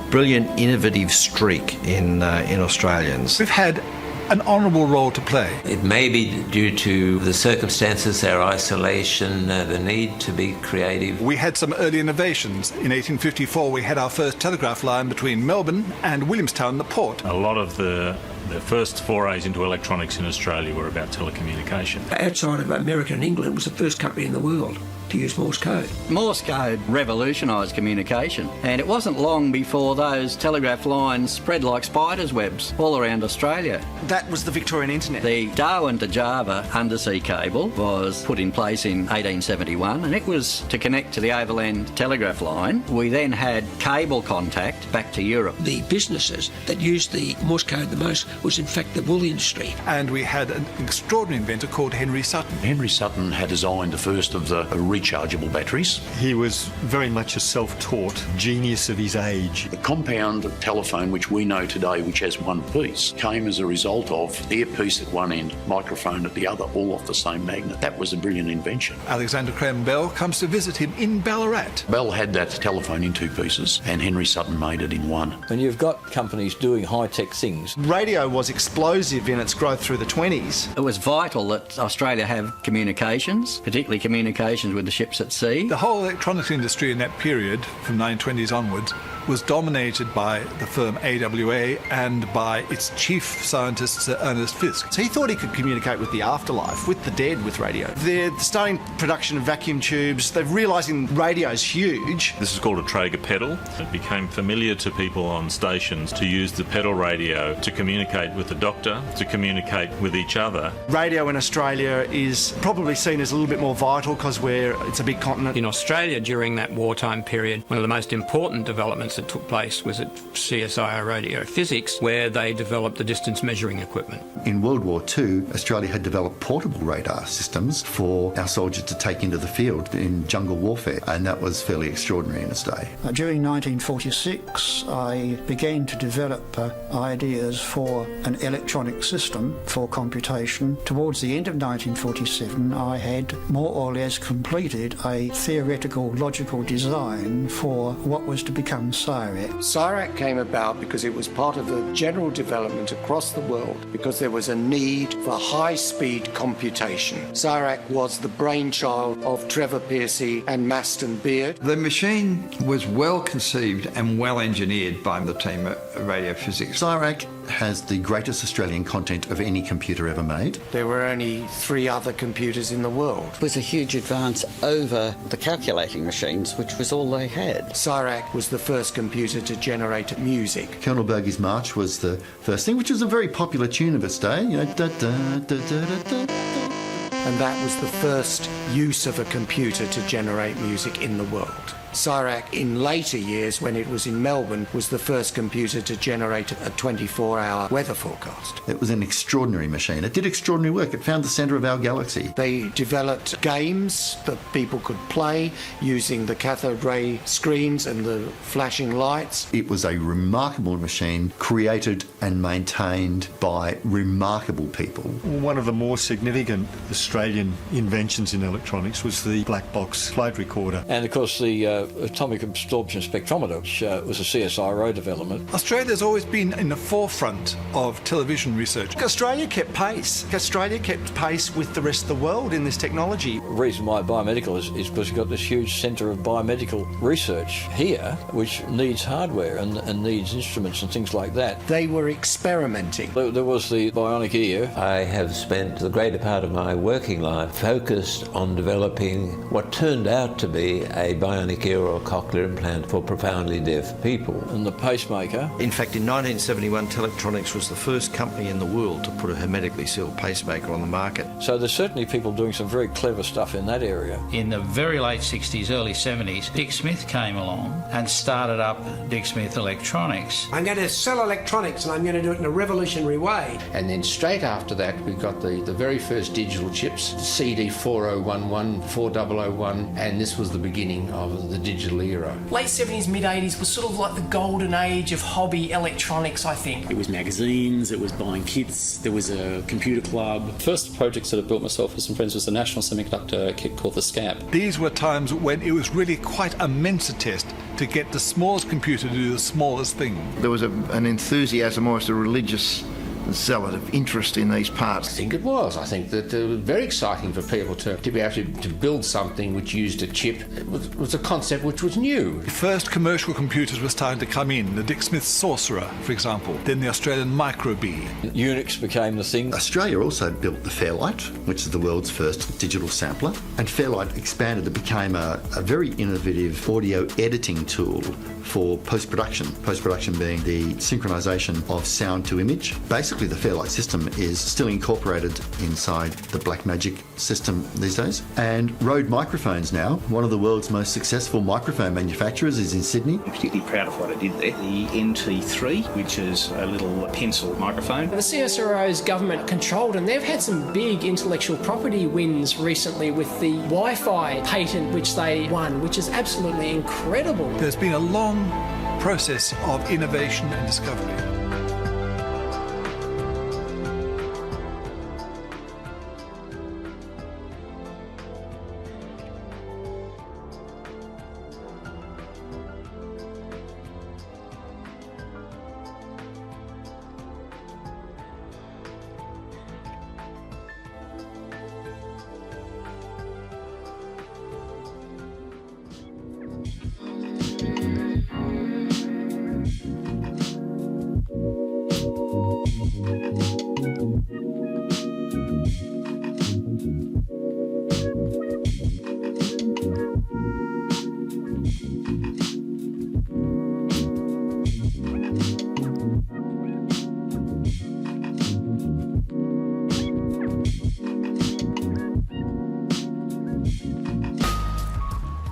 Speaker 6: brilliant, innovative streak in Australians.
Speaker 7: We've had an honourable role to play.
Speaker 5: It may be due to the circumstances, their isolation, the need to be creative.
Speaker 7: We had some early innovations. In 1854, we had our first telegraph line between Melbourne and Williamstown, the port.
Speaker 8: A lot of the first forays into electronics in Australia were about telecommunication.
Speaker 9: Outside of America and England, was the first country in the world to use Morse code.
Speaker 10: Morse code revolutionised communication, and it wasn't long before those telegraph lines spread like spiders' webs all around Australia.
Speaker 11: That was the Victorian internet.
Speaker 10: The Darwin to Java undersea cable was put in place in 1871, and it was to connect to the overland telegraph line. We then had cable contact back to Europe.
Speaker 9: The businesses that used the Morse code the most was in fact the wool industry.
Speaker 7: And we had an extraordinary inventor called Henry Sutton.
Speaker 12: Henry Sutton had designed the first of the rechargeable batteries.
Speaker 13: He was very much a self-taught genius of his age.
Speaker 12: The compound telephone which we know today, which has one piece, came as a result of earpiece at one end, microphone at the other, all off the same magnet. That was a brilliant invention.
Speaker 7: Alexander Graham Bell comes to visit him in Ballarat.
Speaker 12: Bell had that telephone in two pieces and Henry Sutton made it in one.
Speaker 14: When you've got companies doing high-tech things.
Speaker 11: Radio was explosive in its growth through the 20s.
Speaker 10: It was vital that Australia have communications, particularly communications with the ships at sea.
Speaker 7: The whole electronics industry in that period, from 1920s onwards, was dominated by the firm AWA and by its chief scientist, Sir Ernest Fisk.
Speaker 11: So he thought he could communicate with the afterlife, with the dead, with radio. They're starting production of vacuum tubes. They're realising radio's huge.
Speaker 8: This is called a Traeger pedal. It became familiar to people on stations to use the pedal radio to communicate with the doctor, to communicate with each other.
Speaker 11: Radio in Australia is probably seen as a little bit more vital because it's a big continent.
Speaker 15: In Australia during that wartime period, one of the most important developments that took place was at CSIRAC Radio Physics, where they developed the distance measuring equipment.
Speaker 16: In World War II, Australia had developed portable radar systems for our soldiers to take into the field in jungle warfare, and that was fairly extraordinary in its day.
Speaker 17: During 1946, I began to develop ideas for an electronic system for computation. Towards the end of 1947, I had more or less completed a theoretical logical design for what was to become CSIRAC.
Speaker 18: CSIRAC came about because it was part of a general development across the world because there was a need for high-speed computation. CSIRAC was the brainchild of Trevor Pearcey and Maston Beard.
Speaker 19: The machine was well conceived and well engineered by the team at Radio Physics.
Speaker 16: CSIRAC has the greatest Australian content of any computer ever made.
Speaker 18: There were only 3 other computers in the world.
Speaker 20: It was a huge advance over the calculating machines, which was all they had.
Speaker 18: CSIRAC was the first computer to generate music.
Speaker 16: Colonel Bogey's March was the first thing, which was a very popular tune of its day. You know, da, da, da, da, da, da.
Speaker 18: And that was the first use of a computer to generate music in the world. CSIRAC, in later years, when it was in Melbourne, was the first computer to generate a 24-hour weather forecast.
Speaker 16: It was an extraordinary machine. It did extraordinary work. It found the centre of our galaxy.
Speaker 18: They developed games that people could play using the cathode ray screens and the flashing lights.
Speaker 16: It was a remarkable machine created and maintained by remarkable people.
Speaker 13: One of the more significant Australian inventions in electronics was the black box float recorder.
Speaker 14: And of course the atomic absorption spectrometer, which was a CSIRO development.
Speaker 7: Australia's always been in the forefront of television research.
Speaker 11: Australia kept pace. Australia kept pace with the rest of the world in this technology.
Speaker 14: The reason why biomedical is because you've got this huge centre of biomedical research here, which needs hardware and needs instruments and things like that.
Speaker 18: They were experimenting.
Speaker 14: There was the bionic ear.
Speaker 5: I have spent the greater part of my working life focused on developing what turned out to be a bionic ear or a cochlear implant for profoundly deaf people.
Speaker 14: And the pacemaker.
Speaker 6: In fact, in 1971, Telectronics was the first company in the world to put a hermetically sealed pacemaker on the market.
Speaker 14: So there's certainly people doing some very clever stuff in that area.
Speaker 21: In the very late 60s, early 70s, Dick Smith came along and started up Dick Smith Electronics.
Speaker 22: I'm going to sell electronics and I'm going to do it in a revolutionary way.
Speaker 23: And then straight after that, we got the very first digital chips, CD4011, 4001, and this was the beginning of the digital era.
Speaker 24: Late 70s, mid 80s was sort of like the golden age of hobby electronics, I think.
Speaker 25: It was magazines, it was buying kits, there was a computer club.
Speaker 26: First projects that I built myself with some friends was the National Semiconductor kit called the SCAP.
Speaker 7: These were times when it was really quite a mensa test to get the smallest computer to do the smallest thing.
Speaker 27: There was an enthusiasm, almost a religious zealot of interest in these parts.
Speaker 23: I think it was. I think that it was very exciting for people to be able to build something which used a chip. It was a concept which was new.
Speaker 7: The first commercial computers were starting to come in, the Dick Smith Sorcerer, for example, then the Australian Micro Bee.
Speaker 14: Unix became the thing.
Speaker 16: Australia also built the Fairlight, which is the world's first digital sampler, and Fairlight expanded. It became a very innovative audio editing tool for post-production. Post-production being the synchronisation of sound to image. Basically, the Fairlight system is still incorporated inside the Blackmagic system these days. And Rode Microphones now, one of the world's most successful microphone manufacturers, is in Sydney.
Speaker 25: I'm particularly proud of what I did there. The NT3, which is a little pencil microphone.
Speaker 24: The CSIRAC government controlled, and they've had some big intellectual property wins recently with the Wi-Fi patent which they won, which is absolutely incredible.
Speaker 7: There's been a long process of innovation and discovery.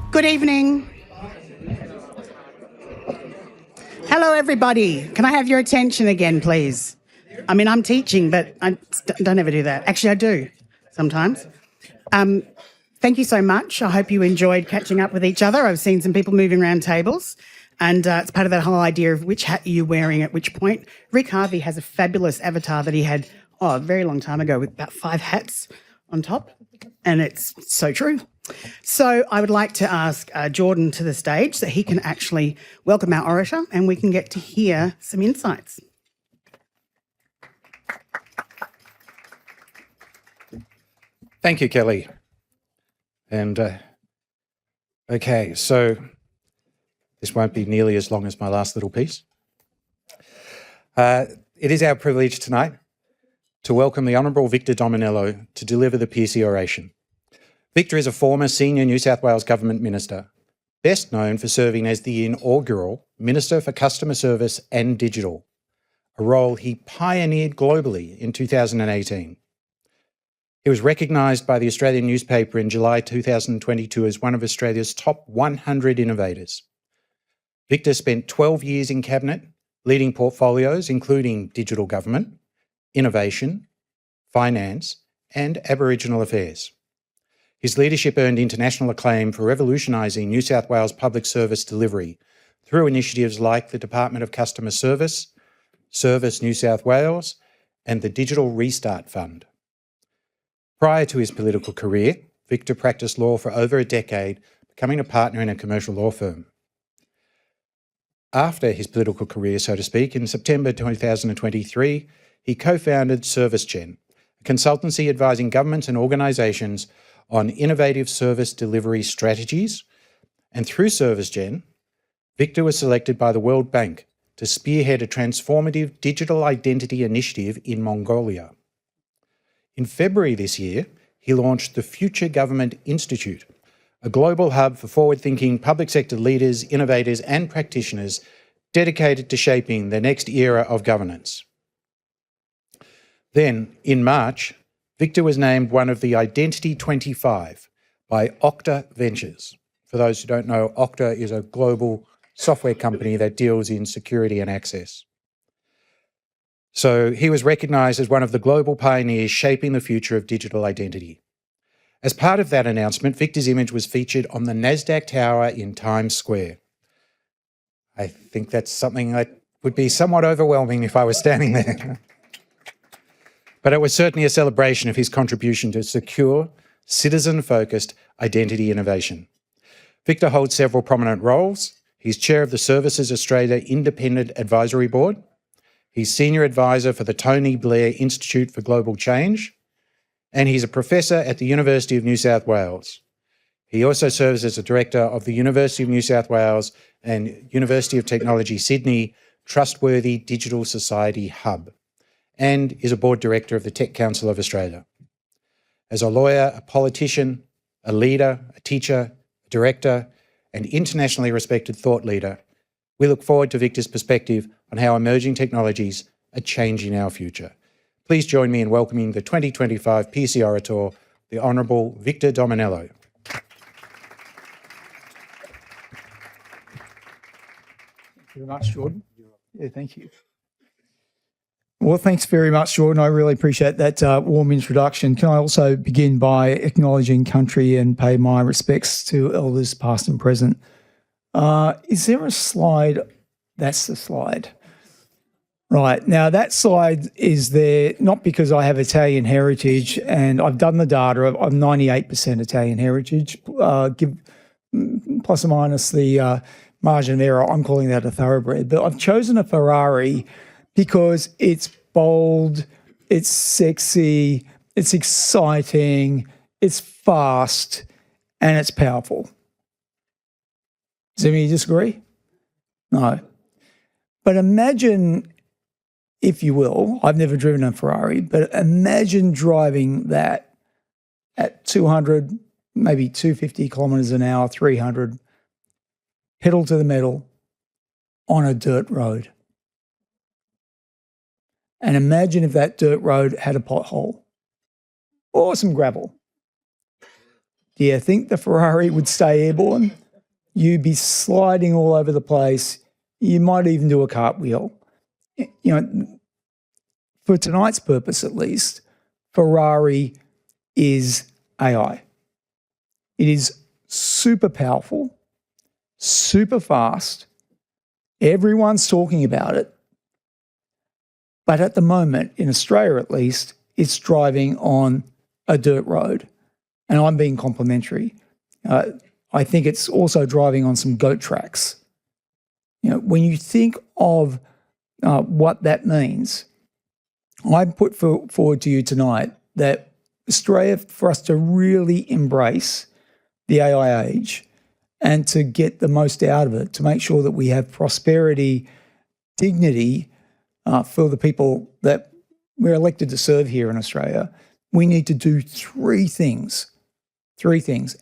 Speaker 1: Good evening. Hello, everybody. Can I have your attention again, please? I mean, I'm teaching, but I don't ever do that. Actually, I do sometimes. Thank you so much. I hope you enjoyed catching up with each other. I've seen some people moving around tables, and it's part of that whole idea of which hat are you wearing at which point. Rick Harvey has a fabulous avatar that he had a very long time ago with about 5 hats on top, and it's so true. So I would like to ask Jordan to the stage so he can actually welcome our orator and we can get to hear some insights.
Speaker 3: Thank you, Kelly. And okay, so this won't be nearly as long as my last little piece. It is our privilege tonight to welcome the Honourable Victor Dominello to deliver the Pearcey Oration. Victor is a former senior New South Wales Government Minister, best known for serving as the inaugural Minister for Customer Service and Digital, a role he pioneered globally in 2018. He was recognised by the Australian newspaper in July 2022 as one of Australia's top 100 innovators. Victor spent 12 years in Cabinet, leading portfolios including digital government, innovation, finance, and Aboriginal affairs. His leadership earned international acclaim for revolutionising New South Wales public service delivery through initiatives like the Department of Customer Service, Service New South Wales, and the Digital Restart Fund. Prior to his political career, Victor practiced law for over a decade, becoming a partner in a commercial law firm. After his political career, so to speak, in September 2023, he co-founded ServiceGen, a consultancy advising governments and organisations on innovative service delivery strategies, and through ServiceGen, Victor was selected by the World Bank to spearhead a transformative digital identity initiative in Mongolia. In February this year, he launched the Future Government Institute, a global hub for forward-thinking public sector leaders, innovators and practitioners dedicated to shaping the next era of governance. Then, in March, Victor was named one of the Identity 25 by Okta Ventures. For those who don't know, Okta is a global software company that deals in security and access. So he was recognised as one of the global pioneers shaping the future of digital identity. As part of that announcement, Victor's image was featured on the NASDAQ Tower in Times Square. I think that's something that would be somewhat overwhelming if I was standing there. But it was certainly a celebration of his contribution to secure, citizen-focused identity innovation. Victor holds several prominent roles. He's chair of the Services Australia Independent Advisory Board. He's senior advisor for the Tony Blair Institute for Global Change, and he's a professor at the University of New South Wales. He also serves as a director of the University of New South Wales and University of Technology Sydney Trustworthy Digital Society Hub, and is a board director of the Tech Council of Australia. As a lawyer, a politician, a leader, a teacher, a director, and internationally respected thought leader, we look forward to Victor's perspective on how emerging technologies are changing our future. Please join me in welcoming the 2025 Pearcey Orator, the Honourable Victor Dominello.
Speaker 2: Thank you very much, Jordan. Yeah, thank you. Well, thanks very much, Jordan. I really appreciate that warm introduction. Can I also begin by acknowledging country and pay my respects to elders past and present? Is there a slide? That's the slide. Right, now that slide is there not because I have Italian heritage, and I've done the data, I'm 98% Italian heritage, plus or minus the margin of error, I'm calling that a thoroughbred, but I've chosen a Ferrari because it's bold, it's sexy, it's exciting, it's fast, and it's powerful. Does anybody disagree? No. But imagine, if you will, I've never driven a Ferrari, but imagine driving that at 200, maybe 250 kilometres an hour, 300, pedal to the metal on a dirt road. And imagine if that dirt road had a pothole or some gravel. Do you think the Ferrari would stay airborne? You'd be sliding all over the place. You might even do a cartwheel. You know, for tonight's purpose at least, Ferrari is AI. It is super powerful, super fast. Everyone's talking about it. But at the moment, in Australia at least, it's driving on a dirt road. And I'm being complimentary. I think it's also driving on some goat tracks. You know, when you think of what that means, I put forward to you tonight that Australia, for us to really embrace the AI age and to get the most out of it, to make sure that we have prosperity, dignity for the people that we're elected to serve here in Australia, we need to do three things,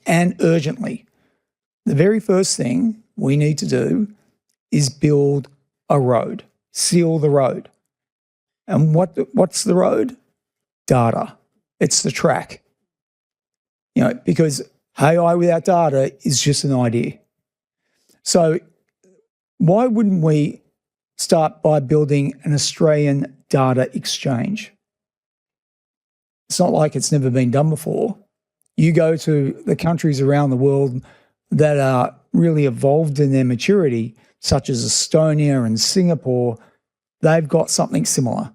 Speaker 2: and urgently. The very first thing we need to do is build a road, seal the road. And what's the road? Data. It's the track. You know, because AI without data is just an idea. So why wouldn't we start by building an Australian data exchange? It's not like it's never been done before. You go to the countries around the world that are really evolved in their maturity, such as Estonia and Singapore, they've got something similar.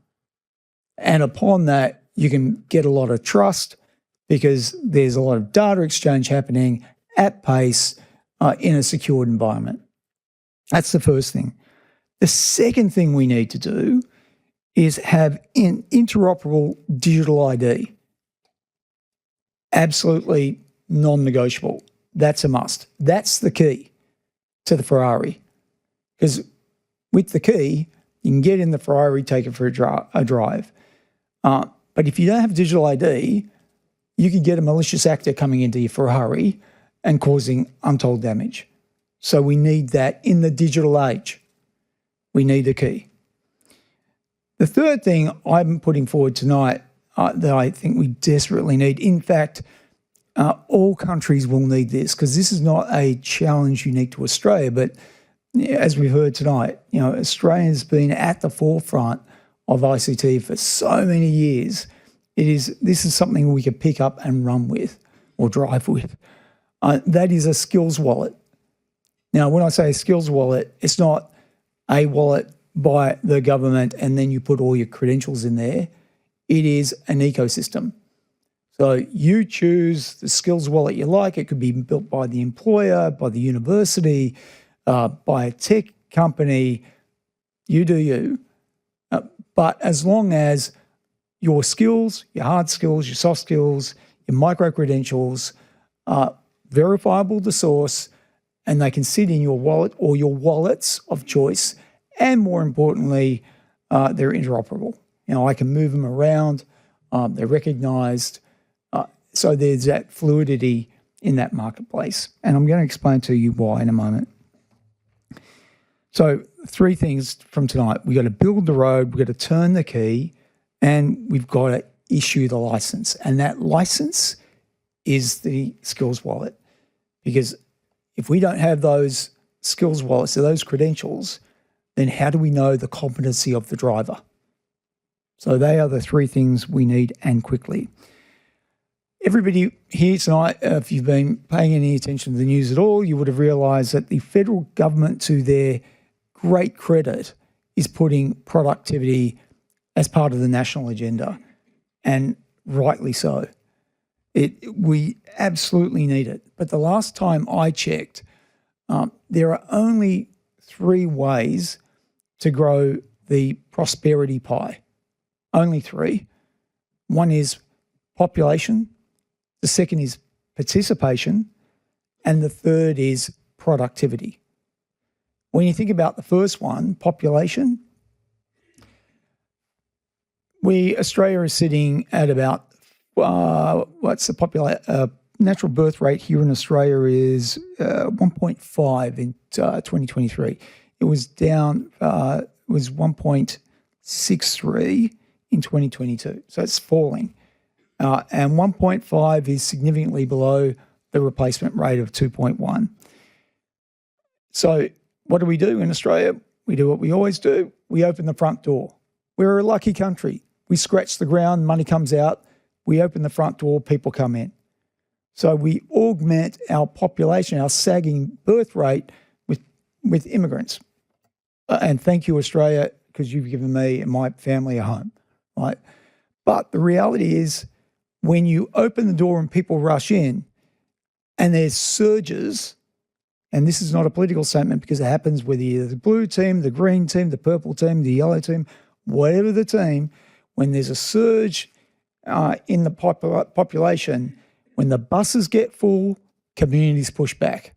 Speaker 2: And upon that, you can get a lot of trust because there's a lot of data exchange happening at pace in a secured environment. That's the first thing. The second thing we need to do is have an interoperable digital ID. Absolutely non-negotiable. That's a must. That's the key to the Ferrari. Because with the key, you can get in the Ferrari, take it for a drive. But if you don't have digital ID, you could get a malicious actor coming into your Ferrari and causing untold damage. So we need that in the digital age. We need a key. The third thing I'm putting forward tonight that I think we desperately need, in fact, all countries will need this, because this is not a challenge unique to Australia, but as we've heard tonight, Australia's been at the forefront of ICT for so many years. This is something we could pick up and run with or drive with. That is a skills wallet. Now, when I say a skills wallet, it's not a wallet by the government and then you put all your credentials in there. It is an ecosystem. So you choose the skills wallet you like. It could be built by the employer, by the university, by a tech company. You do you. But as long as your skills, your hard skills, your soft skills, your micro-credentials are verifiable to source, and they can sit in your wallet or your wallets of choice, and more importantly, they're interoperable. I can move them around, they're recognised, so there's that fluidity in that marketplace. And I'm going to explain to you why in a moment. So 3 things from tonight. We've got to build the road, we've got to turn the key, and we've got to issue the license. And that license is the skills wallet. Because if we don't have those skills wallets, so those credentials, then how do we know the competency of the driver? So they are the 3 things we need, and quickly. Everybody here tonight, if you've been paying any attention to the news at all, you would have realised that the federal government, to their great credit, is putting productivity as part of the national agenda, and rightly so. We absolutely need it. But the last time I checked, there are only 3 ways to grow the prosperity pie. Only 3. One is population, the second is participation, and the third is productivity. When you think about the first one, population, Australia is sitting at about, what's the natural birth rate here in Australia is 1.5 in 2023. It was down, was 1.63 in 2022. So it's falling. And 1.5 is significantly below the replacement rate of 2.1. So what do we do in Australia? We do what we always do. We open the front door. We're a lucky country. We scratch the ground, money comes out. We open the front door, people come in. So we augment our population, our sagging birth rate with immigrants. And thank you, Australia, because you've given me and my family a home, right? But the reality is, when you open the door and people rush in and there's surges, and this is not a political statement because it happens with either the blue team, the green team, the purple team, the yellow team, whatever the team, when there's a surge in the population, when the buses get full, communities push back.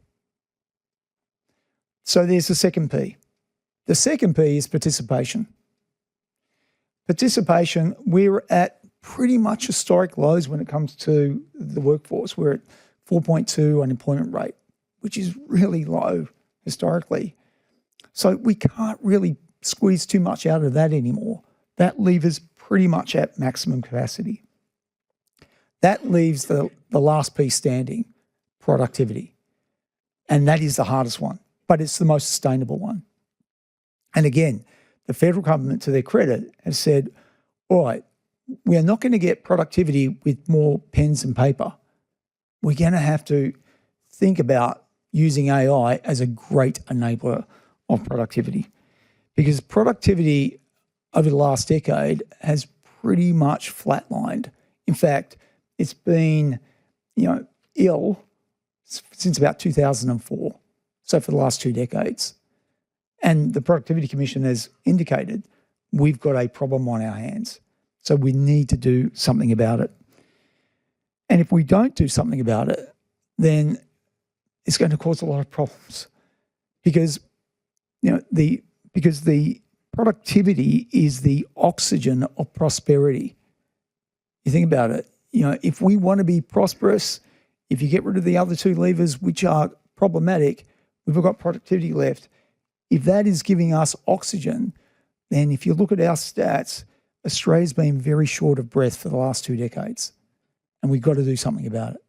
Speaker 2: So there's the second P. The second P is participation. Participation, we're at pretty much historic lows when it comes to the workforce. We're at 4.2 unemployment rate, which is really low historically. So we can't really squeeze too much out of that anymore. That lever's pretty much at maximum capacity. That leaves the last piece standing, productivity. And that is the hardest one, but it's the most sustainable one. And again, the federal government, to their credit, has said, all right, we are not going to get productivity with more pens and paper. We're going to have to think about using AI as a great enabler of productivity, because productivity over the last decade has pretty much flatlined. In fact, it's been, ill since about 2004, so for the last 2 decades. And the Productivity Commission has indicated we've got a problem on our hands. So we need to do something about it. And if we don't do something about it, then it's going to cause a lot of problems, because the productivity is the oxygen of prosperity. You think about it. If we want to be prosperous, If you get rid of the other two levers, which are problematic, we've got productivity left. If that is giving us oxygen, then if you look at our stats, Australia's been very short of breath for the last 2 decades, and we've got to do something about it.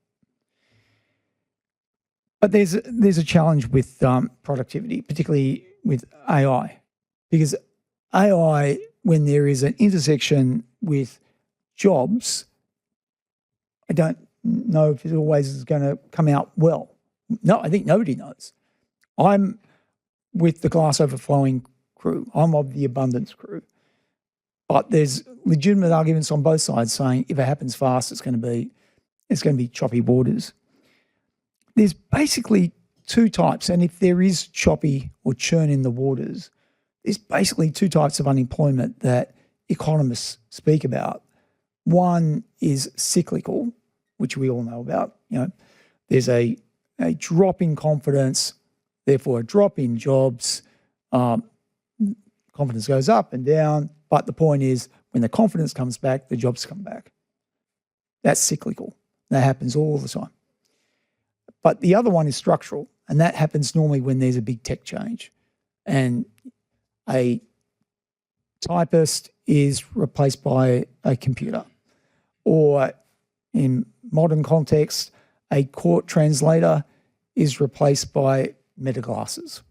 Speaker 2: But there's a challenge with productivity, particularly with AI, because AI, when there is an intersection with jobs, I don't know if it always is going to come out well. No, I think nobody knows. I'm with the glass overflowing crew. I'm of the abundance crew. But there's legitimate arguments on both sides saying if it happens fast, it's going to be choppy waters. There's basically 2 types, and if there is choppy or churn in the waters, there's basically 2 types of unemployment that economists speak about. One is cyclical, which we all know about. There's a drop in confidence, therefore a drop in jobs. Confidence goes up and down, but the point is when the confidence comes back, the jobs come back. That's cyclical. That happens all the time. But the other one is structural, and that happens normally when there's a big tech change. And a typist is replaced by a computer. Or in modern context, a court translator is replaced by meta glasses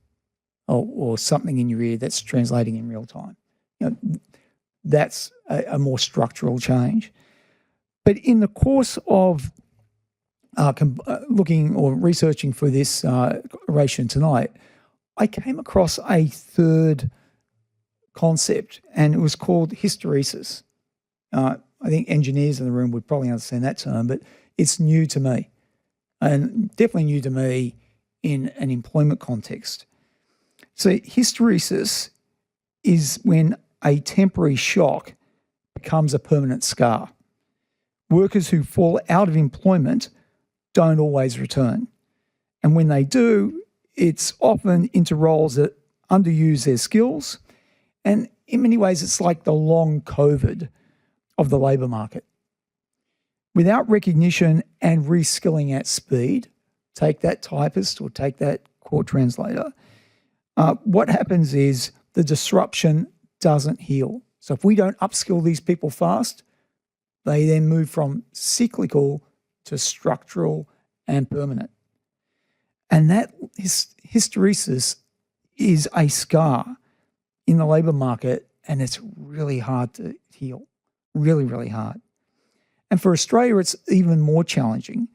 Speaker 2: or something in your ear that's translating in real time. That's a more structural change. But in the course of looking or researching for this oration tonight, I came across a third concept, and it was called hysteresis. I think engineers in the room would probably understand that term, but it's new to me, and definitely new to me in an employment context. So hysteresis is when a temporary shock becomes a permanent scar. Workers who fall out of employment don't always return. And when they do, it's often into roles that underuse their skills. And in many ways, it's like the long COVID of the labour market. Without recognition and reskilling at speed, take that typist or take that court translator, what happens is the disruption doesn't heal. So if we don't upskill these people fast, they then move from cyclical to structural and permanent. And that hysteresis is a scar in the labour market, and it's really hard to heal, really, really hard. And for Australia, it's even more challenging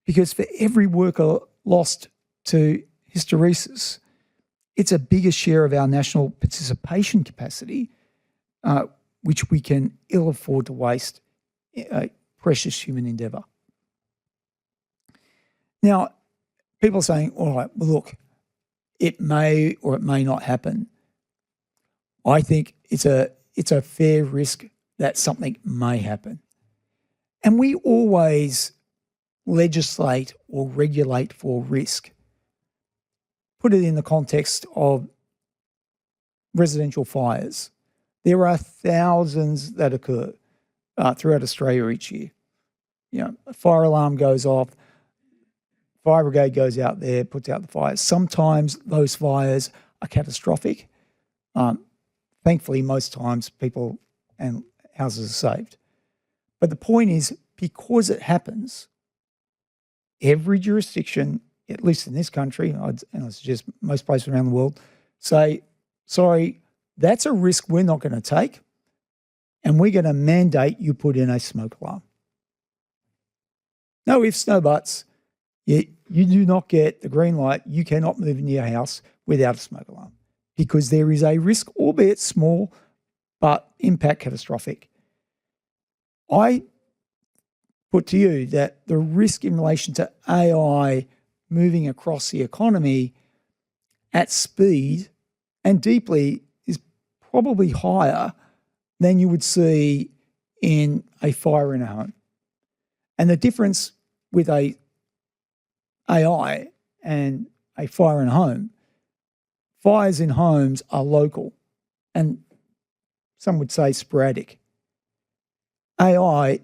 Speaker 2: because for every worker lost to hysteresis, it's a bigger share of our national participation capacity, which we can ill afford to waste a precious human endeavour. Now, people are saying, all right, well, look, it may or it may not happen. I think it's a fair risk that something may happen. And we always legislate or regulate for risk. Put it in the context of residential fires. There are thousands that occur throughout Australia each year. A fire alarm goes off, fire brigade goes out there, puts out the fires. Sometimes those fires are catastrophic. Thankfully, most times people and houses are saved. But the point is, because it happens, every jurisdiction, at least in this country, and I suggest most places around the world, say, sorry, that's a risk we're not going to take, and we're going to mandate you put in a smoke alarm. No ifs, no buts. You do not get the green light. You cannot move into your house without a smoke alarm because there is a risk, albeit small, but impact catastrophic. I put to you that the risk in relation to AI moving across the economy at speed and deeply is probably higher than you would see in a fire in a home. And the difference with a AI and a fire in a home, fires in homes are local and some would say sporadic. AI,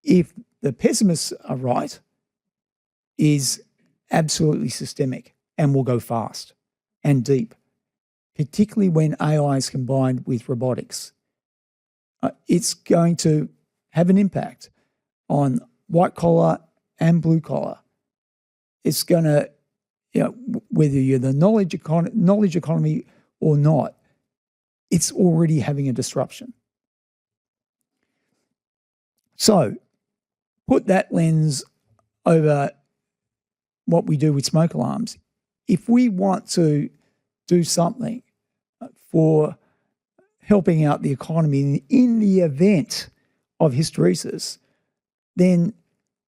Speaker 2: if the pessimists are right, is absolutely systemic and will go fast and deep, particularly when AI is combined with robotics. It's going to have an impact on white collar and blue collar. It's going to, whether you're the knowledge economy or not, it's already having a disruption. So put that lens over what we do with smoke alarms. If we want to do something for helping out the economy in the event of hysteresis, then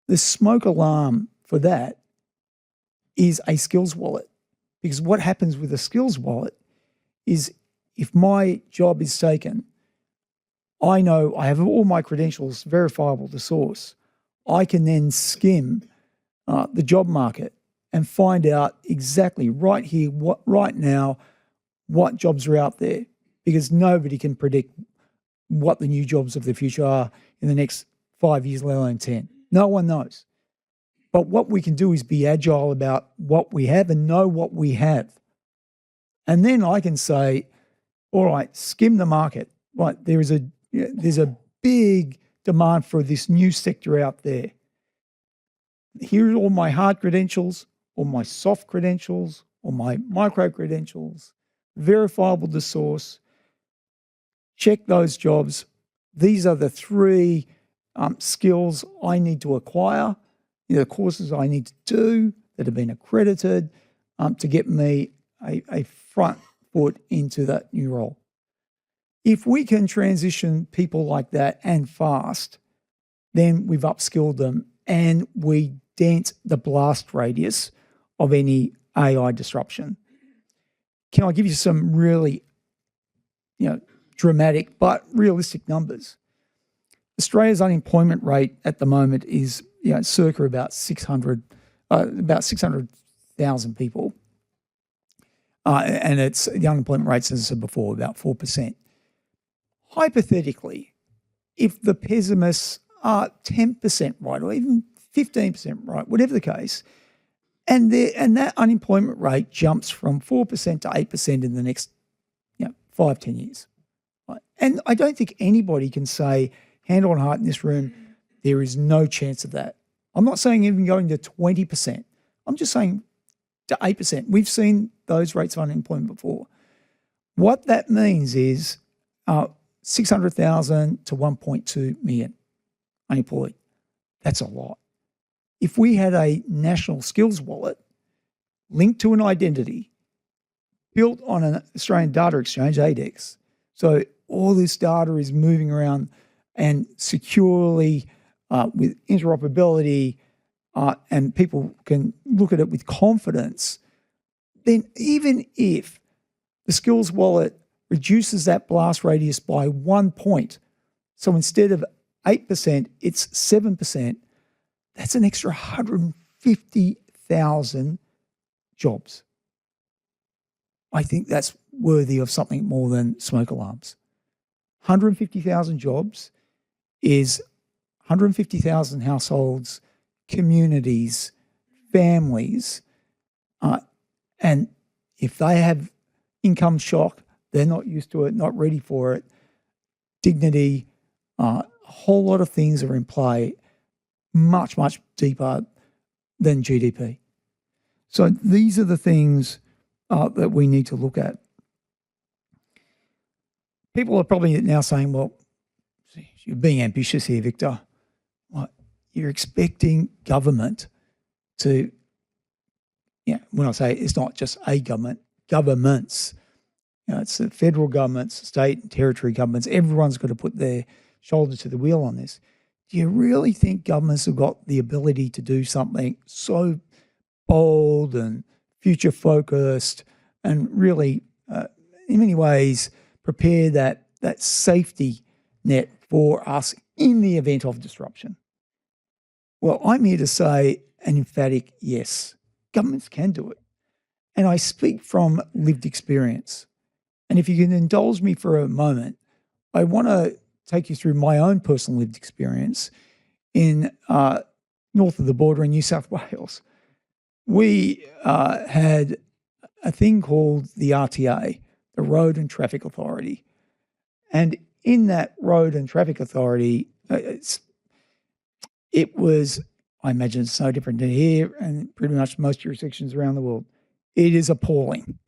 Speaker 2: the smoke alarm for that is a skills wallet. Because what happens with a skills wallet is if my job is taken, I know I have all my credentials verifiable to source. I can then skim the job market and find out exactly right here, right now, what jobs are out there, because nobody can predict what the new jobs of the future are in the next 5 years, let alone 10. No one knows. But what we can do is be agile about what we have and know what we have. And then I can say, all right, skim the market. Right, there's a big demand for this new sector out there. Here are all my hard credentials, or my soft credentials, or my micro credentials, verifiable to source. Check those jobs. These are the three skills I need to acquire, the courses I need to do that have been accredited to get me a front foot into that new role. If we can transition people like that and fast, then we've upskilled them and we dent the blast radius of any AI disruption. Can I give you some really, dramatic but realistic numbers? Australia's unemployment rate at the moment is, circa about 600,000 people, and it's the unemployment rate, as I said before, about 4%. Hypothetically, if the pessimists are 10% right, or even 15% right, whatever the case, and that unemployment rate jumps from 4% to 8% in the next 5-10 years. Right? And I don't think anybody can say, hand on heart in this room, there is no chance of that. I'm not saying even going to 20%. I'm just saying to 8%. We've seen those rates of unemployment before. What that means is 600,000 to 1.2 million unemployed. That's a lot. If we had a national skills wallet linked to an identity built on an Australian data exchange, ADEX, so all this data is moving around and securely with interoperability and people can look at it with confidence, then even if the skills wallet reduces that blast radius by 1 point, so instead of 8%, it's 7%, that's an extra 150,000 jobs. I think that's worthy of something more than smoke alarms. 150,000 jobs is 150,000 households, communities, families, and if they have income shock, they're not used to it, not ready for it, dignity, a whole lot of things are in play, much, much deeper than GDP. So these are the things that we need to look at. People are probably now saying, well, you're being ambitious here, Victor. What? You're expecting government to, when I say it's not just a government, governments, it's the federal governments, state and territory governments, everyone's got to put their shoulder to the wheel on this. Do you really think governments have got the ability to do something so bold and future-focused and really, in many ways, prepare that safety net for us in the event of disruption? Well, I'm here to say an emphatic yes. Governments can do it. And I speak from lived experience. And if you can indulge me for a moment, I want to take you through my own personal lived experience in north of the border in New South Wales. we had a thing called the RTA, the Road and Traffic Authority. And in that Road and Traffic Authority, it was, I imagine it's no different to here and pretty much most jurisdictions around the world. It is appalling.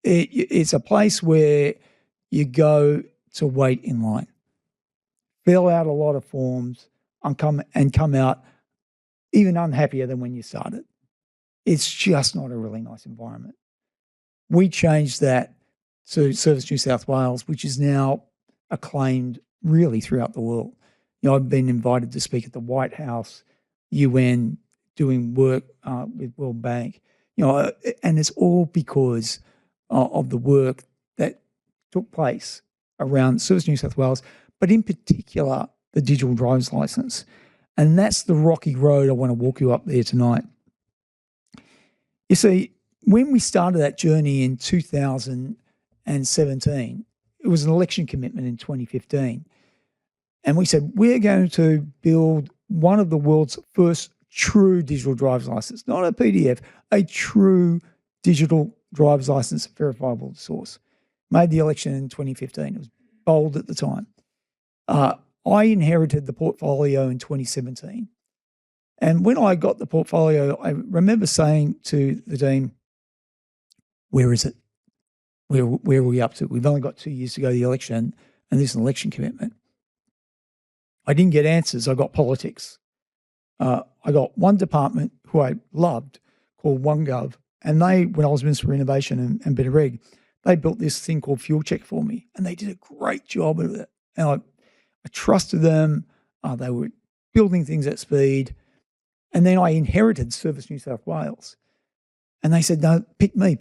Speaker 2: It's a place where you go to wait in line, fill out a lot of forms, and come out even unhappier than when you started. It's just not a really nice environment. We changed that to Service New South Wales, which is now acclaimed really throughout the world. You know, I've been invited to speak at the White House, UN, doing work with World Bank, you know, and it's all because of the work that took place around Service New South Wales, but in particular, the digital driver's license. And that's the rocky road I want to walk you up there tonight. You see, when we started that journey in 2017, it was an election commitment in 2015. And we said, we're going to build one of the world's first true digital driver's license, not a PDF, a true digital driver's license, verifiable source. Made the election in 2015. It was bold at the time. I inherited the portfolio in 2017. And when I got the portfolio, I remember saying to the team, where is it? Where are we up to? We've only got 2 years to go to the election, and this is an election commitment. I didn't get answers. I got politics. I got one department who I loved called OneGov, and they, when I was Minister for Innovation and Better Reg, they built this thing called Fuel Check for me, and they did a great job of it. And I trusted them. They were building things at speed. And then I inherited Service New South Wales. And they said, no, pick me.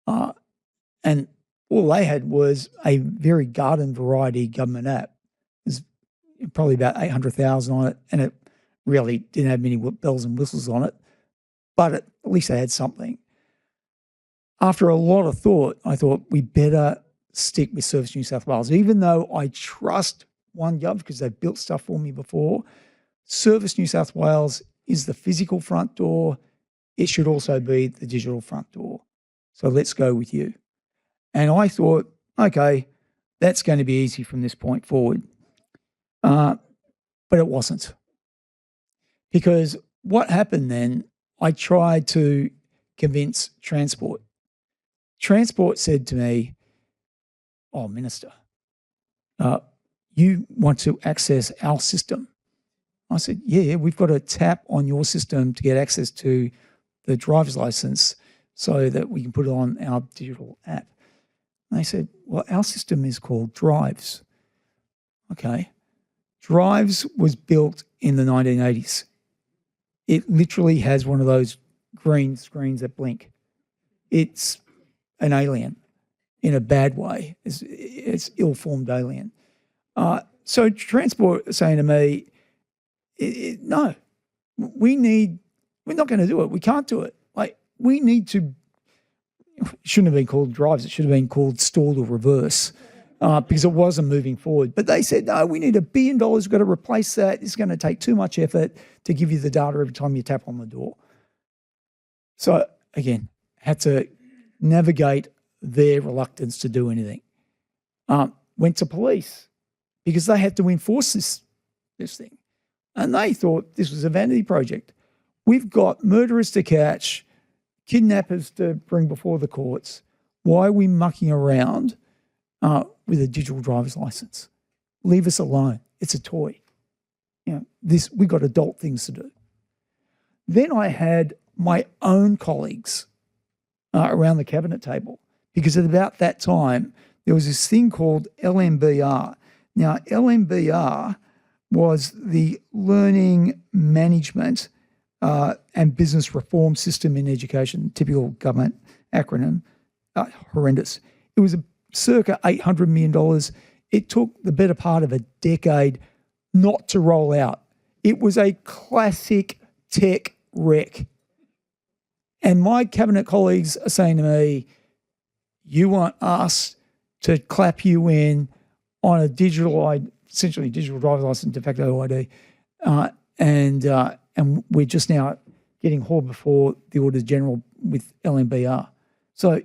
Speaker 2: And all they had was a very garden variety government app. There's probably about 800,000 on it, and it really didn't have many bells and whistles on it, but at least they had something. After a lot of thought, I thought we better stick with Service New South Wales. Even though I trust OneGov because they've built stuff for me before, Service New South Wales is the physical front door. It should also be the digital front door. So let's go with you. And I thought, okay, that's going to be easy from this point forward. But it wasn't. Because what happened then, I tried to convince Transport. Transport said to me, oh, Minister, you want to access our system? I said, yeah, we've got to tap on your system to get access to the driver's license so that we can put it on our digital app. And they said, well, our system is called Drives. Okay. Drives was built in the 1980s. It literally has one of those green screens that blink. It's an alien in a bad way. It's ill-formed alien. So Transport is saying to me, no, we're not going to do it. We can't do it. Like, we need to, it shouldn't have been called Drives. It should have been called Stalled or Reverse because it wasn't moving forward. But they said, no, we need $1 billion. We've got to replace that. It's going to take too much effort to give you the data every time you tap on the door. So again, had to navigate their reluctance to do anything. Went to police because they had to enforce this thing. And they thought this was a vanity project. We've got murderers to catch, kidnappers to bring before the courts. Why are we mucking around with a digital driver's license? Leave us alone. It's a toy. You know, we've got adult things to do. Then I had my own colleagues around the cabinet table because at about that time, there was this thing called LMBR. Now, LMBR was the Learning Management and Business Reform System in Education, typical government acronym, horrendous. It was a circa $800 million. It took the better part of a decade not to roll out. It was a classic tech wreck. And my cabinet colleagues are saying to me, you want us to clap you in on a essentially digital driver's license, de facto ID, and we're just now getting hauled before the Auditor General with LMBR. So,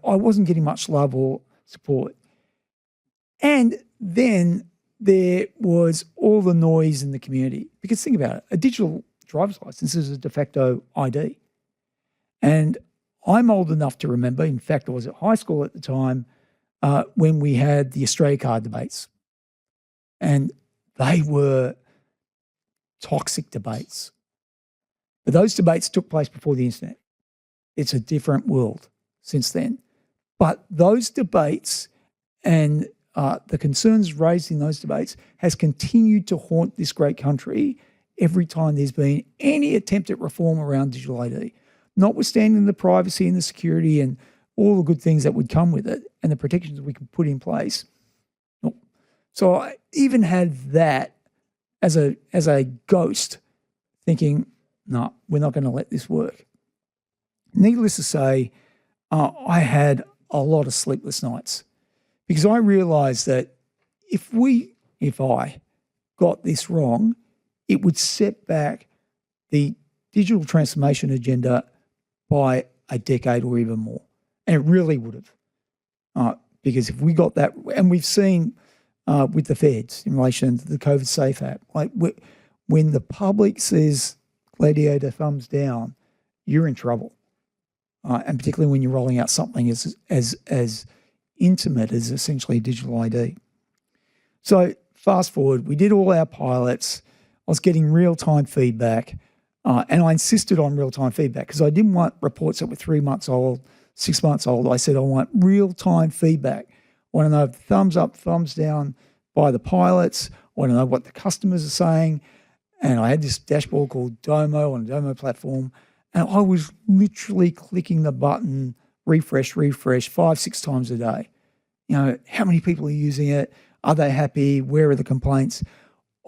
Speaker 2: I wasn't getting much love or support. And then there was all the noise in the community. Because think about it, a digital driver's license is a de facto ID. And I'm old enough to remember, in fact, I was at high school at the time, when we had the Australia Card debates. And they were toxic debates. But those debates took place before the internet. It's a different world since then. But those debates and the concerns raised in those debates has continued to haunt this great country every time there's been any attempt at reform around digital ID, notwithstanding the privacy and the security and all the good things that would come with it and the protections we could put in place. So I even had that as a ghost, thinking, no, we're not going to let this work. Needless to say, I had a lot of sleepless nights because I realised that if I got this wrong, it would set back the digital transformation agenda by a decade or even more. And it really would have. Because if we got that, and we've seen with the feds in relation to the COVID Safe app, like when the public says gladiator thumbs down, you're in trouble. And particularly when you're rolling out something as intimate as essentially digital ID. So fast forward, we did all our pilots. I was getting real-time feedback, and I insisted on real-time feedback because I didn't want reports that were 3 months old, 6 months old. I said I want real-time feedback. I want to know thumbs up, thumbs down by the pilots. I want to know what the customers are saying. And I had this dashboard called Domo on a Domo platform, and I was literally clicking the button, refresh, 5-6 times a day. How many people are using it? Are they happy? Where are the complaints?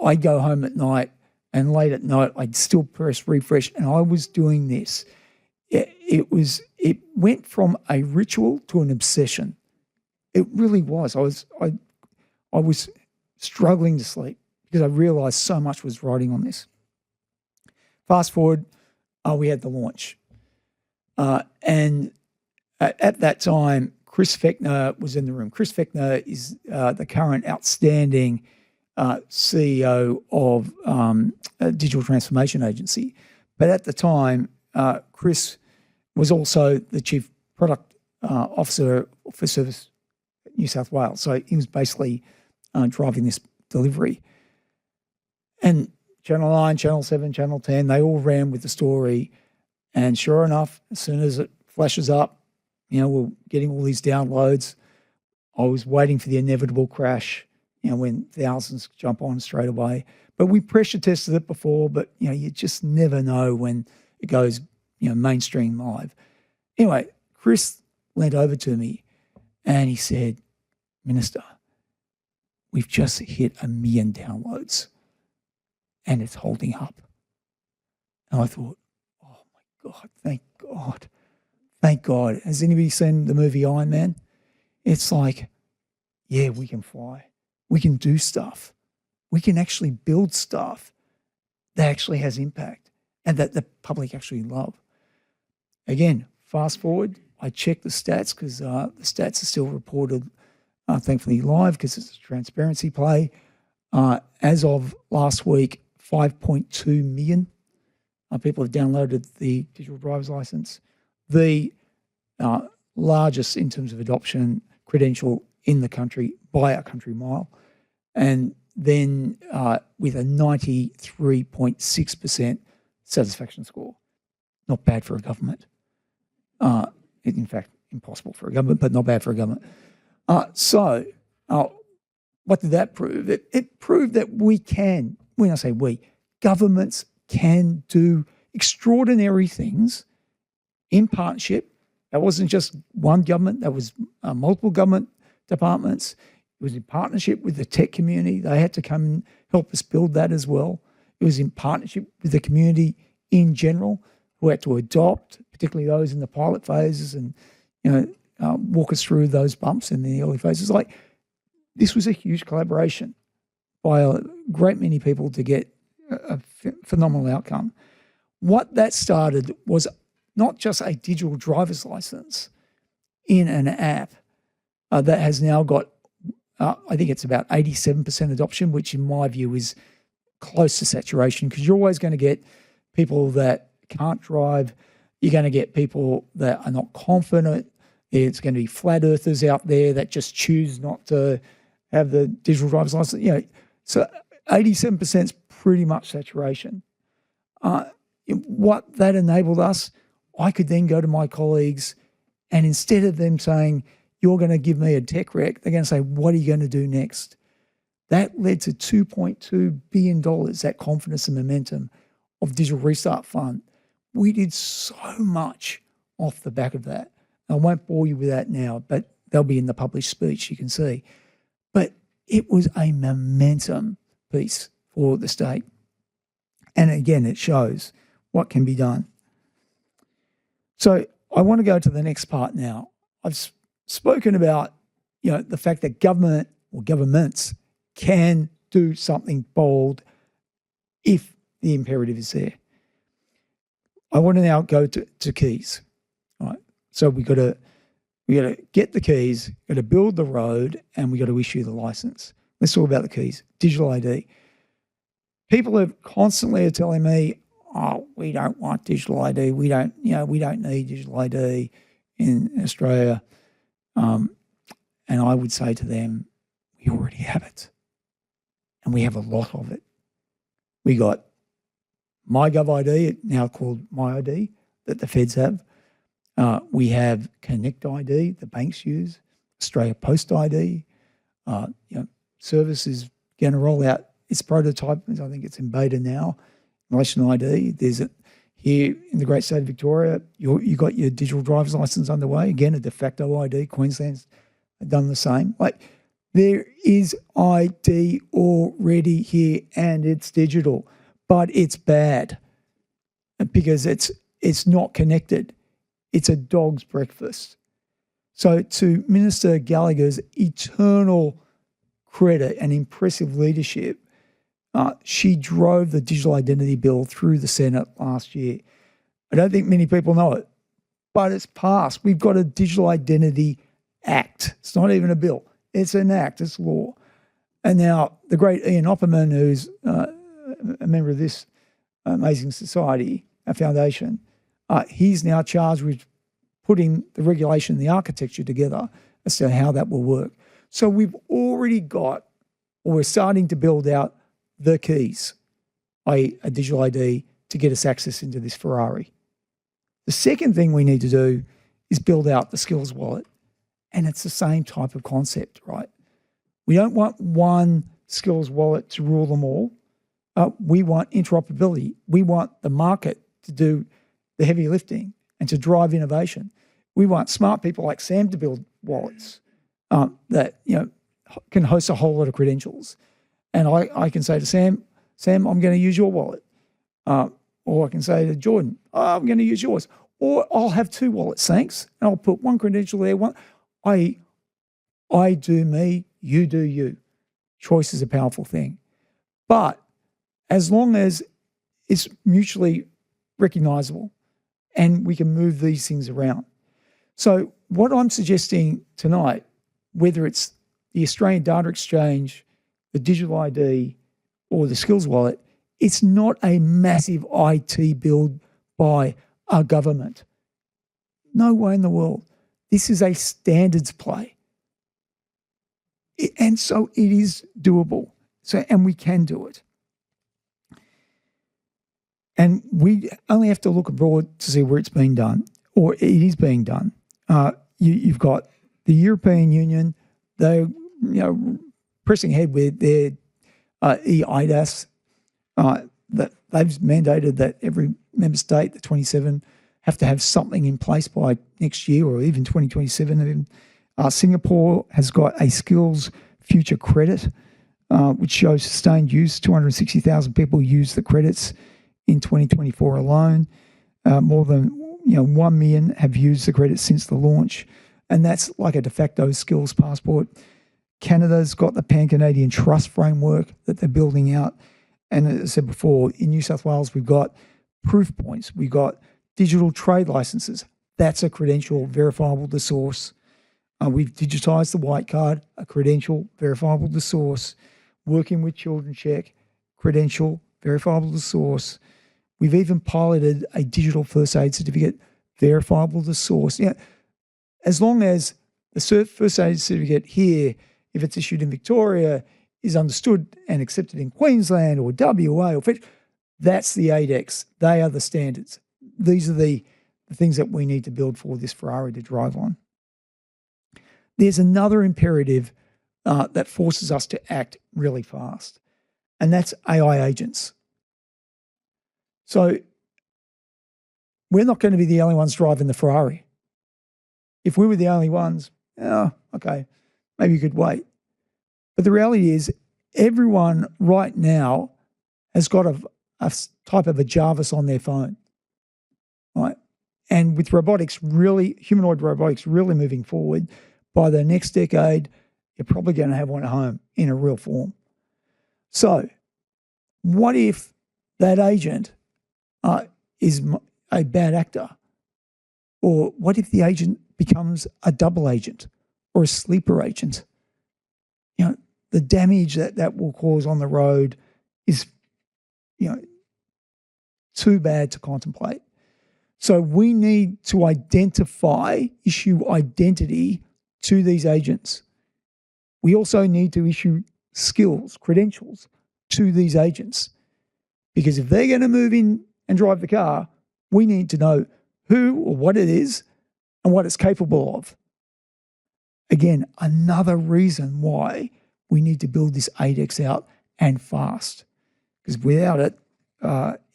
Speaker 2: I'd go home at night, and late at night, I'd still press refresh, and I was doing this. It went from a ritual to an obsession. It really was. I was struggling to sleep because I realised so much was riding on this. Fast forward, we had the launch. And at that time, Chris Fechner was in the room. Chris Fechner is the current outstanding CEO of a digital transformation agency. But at the time, Chris was also the chief product officer for Service New South Wales. So he was basically driving this delivery. And Channel 9, Channel 7, Channel 10, they all ran with the story. And sure enough, as soon as it flashes up, we're getting all these downloads. I was waiting for the inevitable crash, when thousands jump on straight away. But we pressure tested it before, but, you just never know when it goes, mainstream live. Anyway, Chris leant over to me and he said, Minister, we've just hit 1 million downloads and it's holding up. And I thought, oh my God, thank God. Thank God. Has anybody seen the movie Iron Man? It's like, yeah, we can fly. We can do stuff. We can actually build stuff that actually has impact and that the public actually love. Again, fast forward, I checked the stats because the stats are still reported, thankfully, live because it's a transparency play. As of last week, 5.2 million people have downloaded the digital driver's license. The largest in terms of adoption credential in the country by a country mile. And then with a 93.6% satisfaction score. Not bad for a government. In fact, impossible for a government, but not bad for a government. So what did that prove? It proved that we can, when I say we, governments can do extraordinary things in partnership. That wasn't just one government, that was multiple government departments. It was in partnership with the tech community. They had to come and help us build that as well. It was in partnership with the community in general, who had to adopt, particularly those in the pilot phases, and walk us through those bumps in the early phases. Like, this was a huge collaboration by a great many people to get a phenomenal outcome. What that started was not just a digital driver's license in an app that has now got, I think it's about 87% adoption, which in my view is close to saturation, because you're always going to get people that can't drive. You're going to get people that are not confident. It's going to be flat earthers out there that just choose not to have the digital driver's license. You know, so 87% is pretty much saturation. What that enabled us, I could then go to my colleagues, and instead of them saying, you're going to give me a tech rec, they're going to say, what are you going to do next? That led to $2.2 billion, that confidence and momentum of Digital Restart Fund. We did so much off the back of that. I won't bore you with that now, but they'll be in the published speech, you can see. But it was a momentum piece for the state. And again, it shows what can be done. So I want to go to the next part now. I've spoken about, you know, the fact that government or governments can do something bold if the imperative is there. I want to now go to keys. All right. So we got to get the keys, got to build the road, and we got to issue the license. Let's talk about the keys. Digital ID. People are constantly telling me, "Oh, we don't want digital ID. We don't need digital ID in Australia." And I would say to them, we already have it, and we have a lot of it. We got MyGov ID, now called MyID, that the feds have. We have Connect ID, the banks use. Australia Post ID. Service is going to roll out its prototype. I think it's in beta now. National ID. There's here in the great state of Victoria, you got your digital driver's license underway. Again, a de facto ID. Queensland's done the same. Like, there is ID already here, and it's digital, but it's bad because it's not connected. It's a dog's breakfast. So to Minister Gallagher's eternal credit and impressive leadership, she drove the digital identity bill through the Senate last year. I don't think many people know it, but it's passed. We've got a Digital Identity Act. It's not even a bill. It's an act. It's law. And now the great Ian Opperman, who's a member of this amazing society, a foundation, he's now charged with putting the regulation and the architecture together as to how that will work. So we've already got, or we're starting to build out the keys, i.e. a digital ID, to get us access into this Ferrari. The second thing we need to do is build out the skills wallet. And it's the same type of concept, right? We don't want one skills wallet to rule them all. We want interoperability. We want the market to do the heavy lifting and to drive innovation. We want smart people like Sam to build wallets that can host a whole lot of credentials. And I can say to Sam, I'm going to use your wallet. Or I can say to Jordan, I'm going to use yours. Or I'll have two wallets, thanks. And I'll put one credential there. I do me, you do you. Choice is a powerful thing. But as long as it's mutually recognisable and we can move these things around. So what I'm suggesting tonight, whether it's the Australian Data Exchange, the digital ID, or the skills wallet, it's not a massive IT build by our government. No way in the world. This is a standards play. And so it is doable. And we can do it. And we only have to look abroad to see where it's being done, or it is being done. You've got the European Union, they're pressing ahead with their EIDAS. That they've mandated that every member state, the 27, have to have something in place by next year or even 2027. Singapore has got a skills future credit, which shows sustained use. 260,000 people use the credits in 2024 alone. More than 1 million have used the credits since the launch, and that's like a de facto skills passport. Canada's got the Pan-Canadian Trust framework that they're building out. And as I said before, in New South Wales, we've got proof points. We got digital trade licenses. That's a credential verifiable to source. We've digitised the white card, a credential verifiable to source. Working with Children Check, credential verifiable to source. We've even piloted a digital first aid certificate verifiable to source. Yeah, as long as the first aid certificate here, if it's issued in Victoria, is understood and accepted in Queensland or WA or that's the ADEX. They are the standards. These are the things that we need to build for this Ferrari to drive on. There's another imperative that forces us to act really fast, and that's AI agents. So we're not going to be the only ones driving the Ferrari. If we were the only ones, okay, maybe you could wait. But the reality is everyone right now has got a type of a Jarvis on their phone, right? And with robotics humanoid robotics really moving forward, by the next decade, you're probably going to have one at home in a real form. So what if that agent is a bad actor? Or what if the agent becomes a double agent or a sleeper agent? You know, the damage that will cause on the road is, too bad to contemplate. So we need to issue identity to these agents. We also need to issue skills, credentials to these agents. Because if they're going to move in and drive the car, we need to know who or what it is and what it's capable of. Again, another reason why we need to build this ADEX out and fast. Because without it,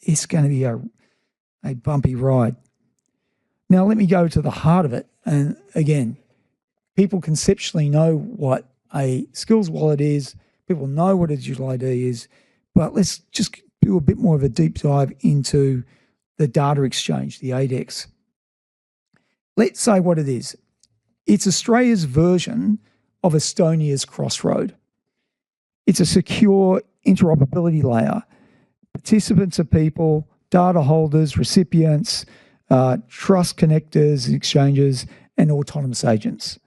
Speaker 2: it's going to be a bumpy ride. Now, let me go to the heart of it. And again, people conceptually know what a skills wallet is. People know what a digital ID is. But let's just do a bit more of a deep dive into the data exchange, the ADEX. Let's say what it is. It's Australia's version of Estonia's Crossroad. It's a secure interoperability layer. Participants are people, data holders, recipients, trust connectors, exchanges, and autonomous agents.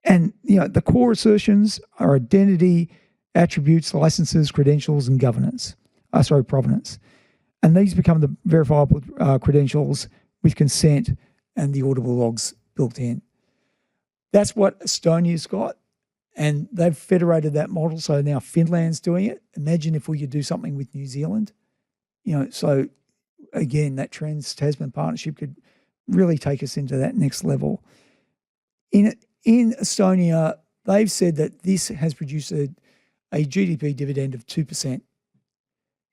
Speaker 2: And the core assertions are identity, attributes, licenses, credentials, and provenance. And these become the verifiable credentials with consent and the audible logs built in. That's what Estonia's got, and they've federated that model, so now Finland's doing it. Imagine if we could do something with New Zealand. So again, that Trans-Tasman partnership could really take us into that next level. In Estonia, they've said that this has produced a GDP dividend of 2%.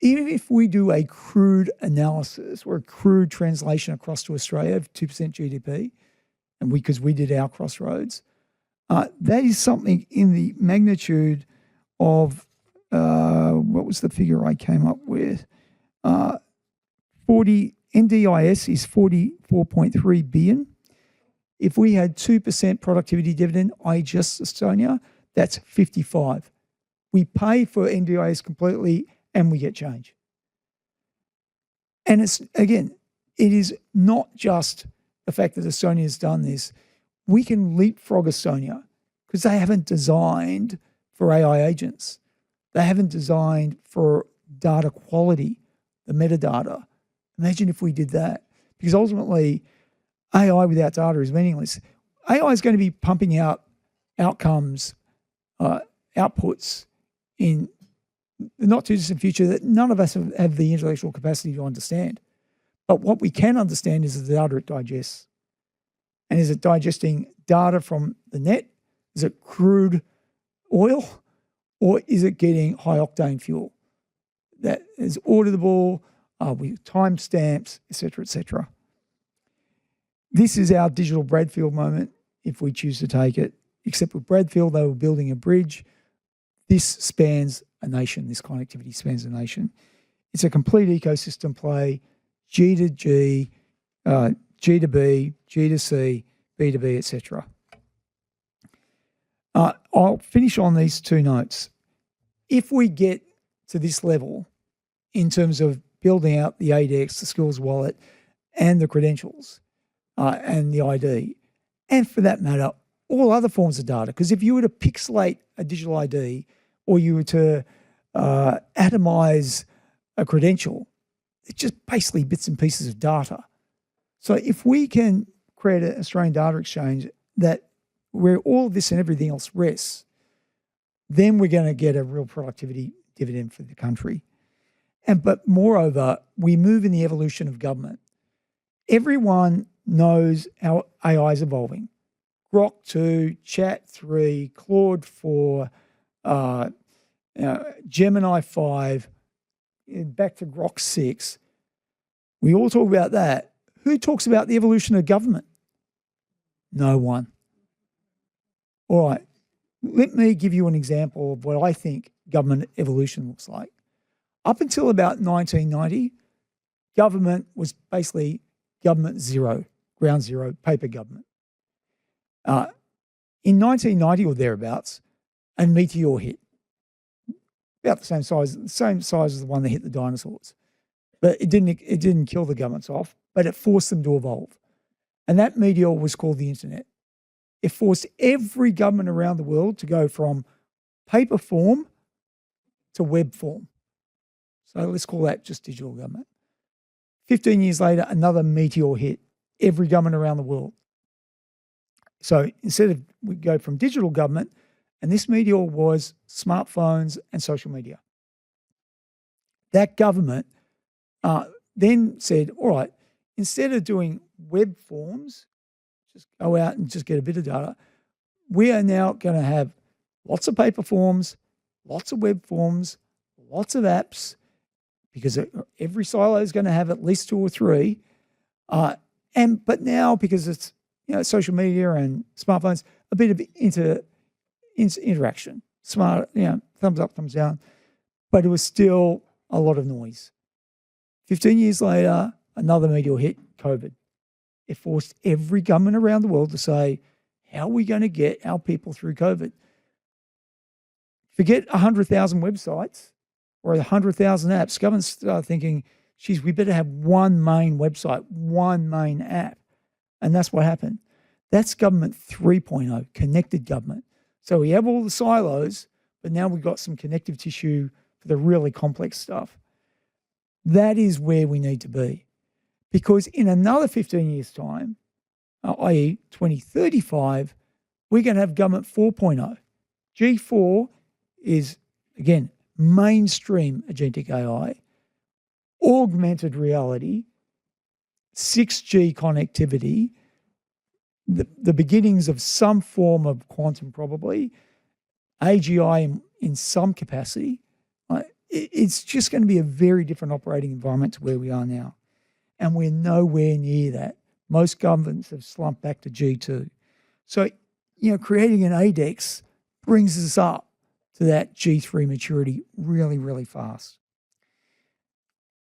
Speaker 2: Even if we do a crude analysis or a crude translation across to Australia of 2% GDP, and because we did our Crossroads, that is something in the magnitude of, what was the figure I came up with? NDIS is 44.3 billion. If we had 2% productivity dividend, just Estonia, that's 55. We pay for NDIS completely and we get change. And it is not just the fact that Estonia has done this. We can leapfrog Estonia because they haven't designed for AI agents. They haven't designed for data quality, the metadata. Imagine if we did that, because ultimately AI without data is meaningless. AI is going to be pumping out outcomes, outputs in the not too distant future that none of us have the intellectual capacity to understand. But what we can understand is the data it digests. And is it digesting data from the net? Is it crude oil? Or is it getting high octane fuel that is auditable, with timestamps, et cetera, et cetera? This is our digital Bradfield moment, if we choose to take it. Except with Bradfield, they were building a bridge. This spans a nation. This connectivity spans a nation. It's a complete ecosystem play, G to G, G to B, G to C, B to B, etc. I'll finish on these two notes. If we get to this level in terms of building out the ADEX, the skills wallet, and the credentials and the ID. And for that matter, all other forms of data. Because if you were to pixelate a digital ID or you were to atomize a credential, it's just basically bits and pieces of data. So if we can create an Australian data exchange that where all of this and everything else rests, then we're going to get a real productivity dividend for the country. But moreover, we move in the evolution of government. Everyone knows how AI is evolving. Grok 2, Chat 3, Claude 4, Gemini 5, back to Grok 6. We all talk about that. Who talks about the evolution of government? No one. All right, let me give you an example of what I think government evolution looks like. Up until about 1990, government was basically government zero, ground zero, paper government. In 1990 or thereabouts, a meteor hit. About the same size as the one that hit the dinosaurs. But it didn't kill the governments off, but it forced them to evolve. And that meteor was called the internet. It forced every government around the world to go from paper form to web form. So let's call that just digital government. 15 years later, another meteor hit every government around the world. So instead of, we go from digital government, and this meteor was smartphones and social media. That government then said, all right, instead of doing web forms, just go out and just get a bit of data, we are now going to have lots of paper forms, lots of web forms, lots of apps, because every silo is going to have at least 2 or 3. But now, because it's social media and smartphones, a bit of interaction, smart, thumbs up, thumbs down, but it was still a lot of noise. 15 years later, another meteor hit, COVID. It forced every government around the world to say, how are we going to get our people through COVID? Forget 100,000 websites or 100,000 apps. Governments start thinking, geez, we better have one main website, one main app. And that's what happened. That's government 3.0, connected government. So we have all the silos, but now we've got some connective tissue for the really complex stuff. That is where we need to be. Because in another 15 years' time, i.e. 2035, we're going to have government 4.0. G4 is, again, mainstream agentic AI, augmented reality, 6G connectivity, the beginnings of some form of quantum probably, AGI in some capacity. It's just going to be a very different operating environment to where we are now. And we're nowhere near that. Most governments have slumped back to G2. So, creating an ADEX brings us up to that G3 maturity really, really fast.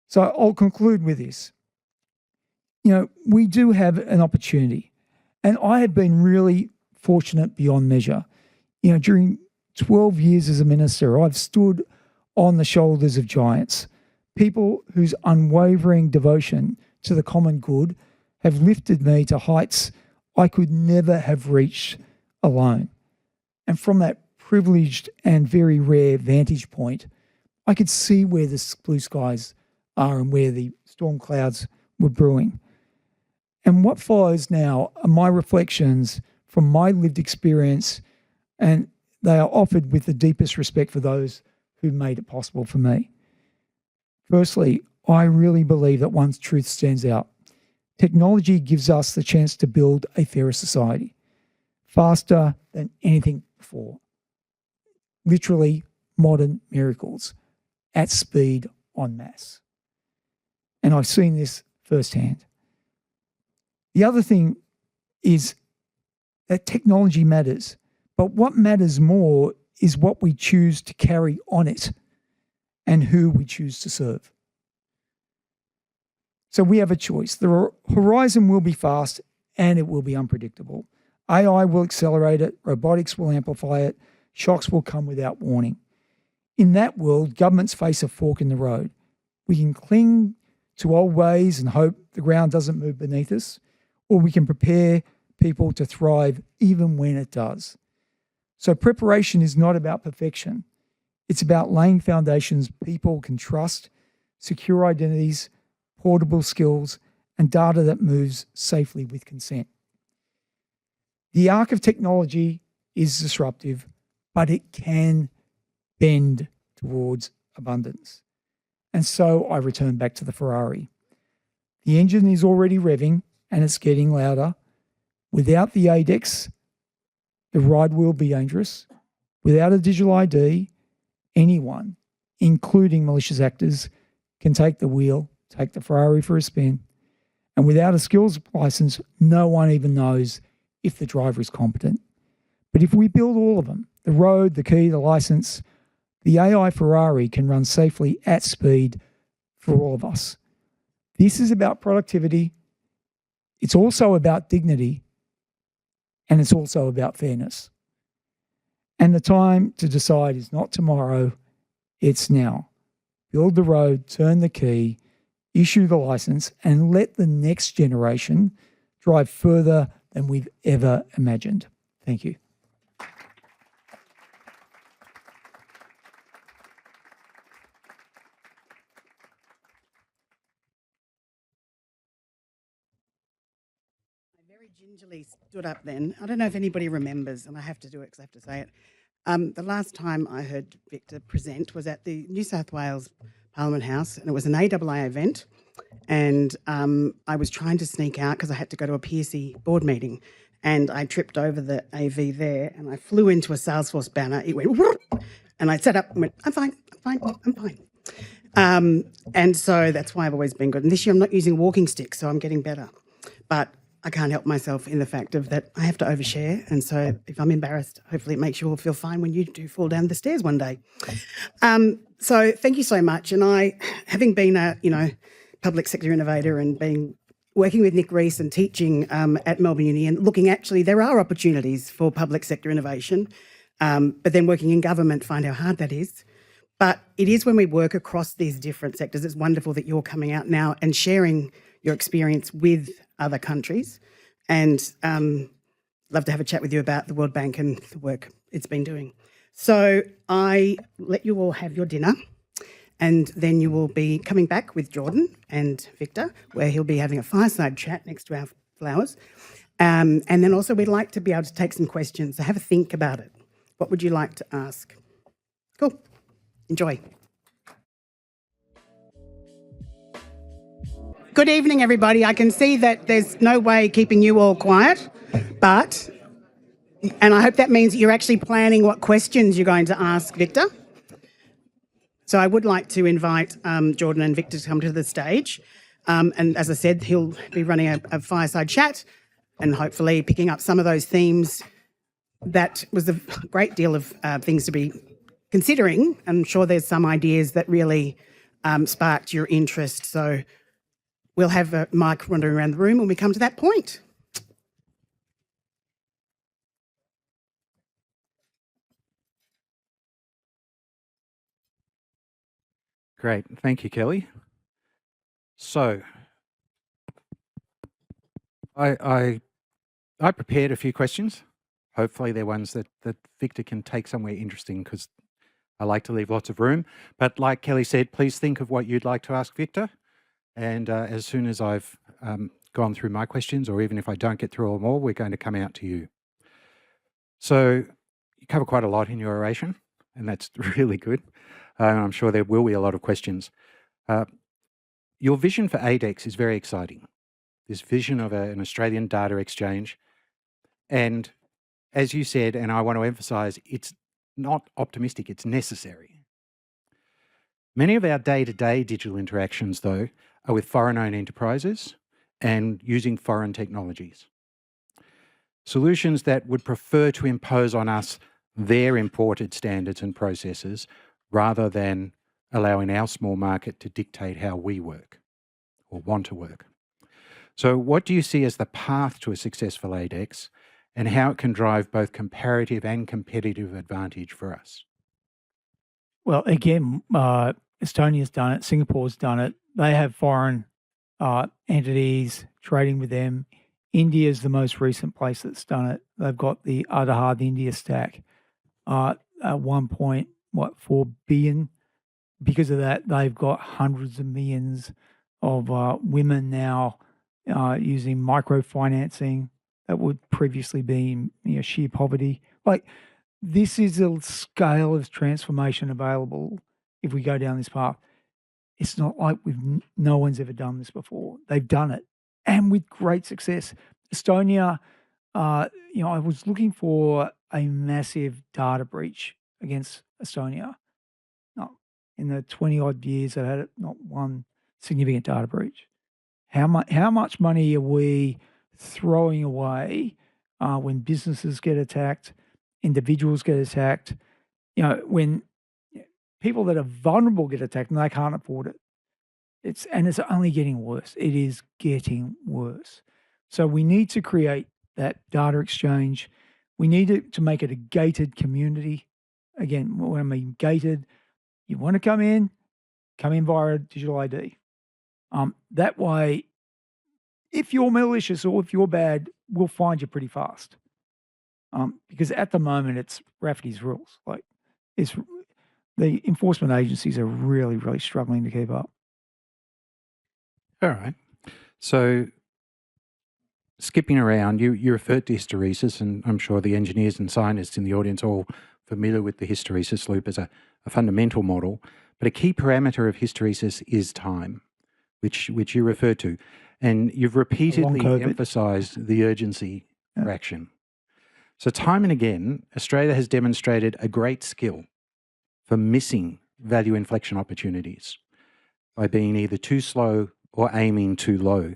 Speaker 2: So I'll conclude with this. We do have an opportunity. And I have been really fortunate beyond measure. During 12 years as a minister, I've stood on the shoulders of giants, people whose unwavering devotion to the common good have lifted me to heights I could never have reached alone. And from that privileged and very rare vantage point, I could see where the blue skies are and where the storm clouds were brewing. And what follows now are my reflections from my lived experience, and they are offered with the deepest respect for those who made it possible for me. Firstly, I really believe that one truth stands out. Technology gives us the chance to build a fairer society, faster than anything before. Literally modern miracles at speed en masse. And I've seen this firsthand. The other thing is that technology matters, but what matters more is what we choose to carry on it and who we choose to serve. So we have a choice. The horizon will be fast and it will be unpredictable. AI will accelerate it, robotics will amplify it, shocks will come without warning. In that world, governments face a fork in the road. We can cling to old ways and hope the ground doesn't move beneath us, or we can prepare people to thrive even when it does. So preparation is not about perfection. It's about laying foundations people can trust, secure identities, portable skills, and data that moves safely with consent. The arc of technology is disruptive, but it can bend towards abundance. And so I return back to the Ferrari. The engine is already revving and it's getting louder. Without the ADEX, the ride will be dangerous. Without a digital ID, anyone, including malicious actors, can take the wheel, take the Ferrari for a spin. And without a skills license, no one even knows if the driver is competent. But if we build all of them, the road, the key, the license, the AI Ferrari can run safely at speed for all of us. This is about productivity. It's also about dignity. And it's also about fairness. And the time to decide is not tomorrow, it's now. Build the road, turn the key, issue the license, and let the next generation drive further than we've ever imagined. Thank you.
Speaker 1: Very gingerly stood up then. I don't know if anybody remembers, and I have to do it because I have to say it. The last time I heard Victor present was at the New South Wales Parliament House, and it was an AII event, and I was trying to sneak out because I had to go to a Pearcey board meeting, and I tripped over the AV there, and I flew into a Salesforce banner. It went, whoop, and I sat up and went, I'm fine. And so that's why I've always been good. And this year I'm not using a walking stick, so I'm getting better. But I can't help myself in the fact of that I have to overshare. And so if I'm embarrassed, hopefully it makes you all feel fine when you do fall down the stairs one day. So thank you so much. And I, having been a, public sector innovator and working with Nick Rees and teaching at Melbourne Uni and looking, actually, there are opportunities for public sector innovation, but then working in government, find how hard that is. But it is when we work across these different sectors, it's wonderful that you're coming out now and sharing your experience with other countries, and love to have a chat with you about the World Bank and the work it's been doing. So I let you all have your dinner, and then you will be coming back with Jordan and Victor, where he'll be having a fireside chat next to our flowers. And then also we'd like to be able to take some questions, so have a think about it. What would you like to ask? Cool. Enjoy. Good evening, everybody. I can see that there's no way keeping you all quiet, and I hope that means you're actually planning what questions you're going to ask Victor. So I would like to invite Jordan and Victor to come to the stage. And as I said, he'll be running a fireside chat and hopefully picking up some of those themes. That was a great deal of things to be considering. I'm sure there's some ideas that really sparked your interest. So we'll have a mic wandering around the room when we come to that point.
Speaker 3: Great. Thank you, Kelly. So I prepared a few questions. Hopefully they're ones that Victor can take somewhere interesting, because I like to leave lots of room. But like Kelly said, please think of what you'd like to ask Victor. And as soon as I've gone through my questions, or even if I don't get through them all, we're going to come out to you. So you cover quite a lot in your oration, and that's really good. I'm sure there will be a lot of questions. Your vision for ADEX is very exciting. This vision of an Australian data exchange. And as you said, and I want to emphasise, it's not optimistic, it's necessary. Many of our day-to-day digital interactions, though, are with foreign-owned enterprises and using foreign technologies. Solutions that would prefer to impose on us their imported standards and processes rather than allowing our small market to dictate how we work or want to work. So what do you see as the path to a successful ADEX, and how it can drive both comparative and competitive advantage for us?
Speaker 2: Well, again, Estonia's done it. Singapore's done it. They have foreign entities trading with them. India's the most recent place that's done it. They've got the Aadhaar India stack at 1.4 billion. Because of that, they've got hundreds of millions of women now using microfinancing that would previously be sheer poverty. Like, this is a scale of transformation available if we go down this path. It's not like no one's ever done this before. They've done it, and with great success. Estonia, I was looking for a massive data breach against Estonia. No, in the 20 odd years I've had it, not one significant data breach. How much money are we throwing away when businesses get attacked, individuals get attacked? When people that are vulnerable get attacked and they can't afford it. It's only getting worse. It is getting worse. So we need to create that data exchange. We need to make it a gated community. Again, when I mean gated, you want to come in via a digital ID. That way, if you're malicious or if you're bad, we'll find you pretty fast. Because at the moment, it's Rafferty's rules. Like, the enforcement agencies are really, really struggling to keep up.
Speaker 3: All right. So, skipping around, you referred to hysteresis, and I'm sure the engineers and scientists in the audience are all familiar with the hysteresis loop as a fundamental model. But a key parameter of hysteresis is time, which you referred to. And you've repeatedly emphasised the urgency for action. So time and again, Australia has demonstrated a great skill for missing value inflection opportunities by being either too slow or aiming too low.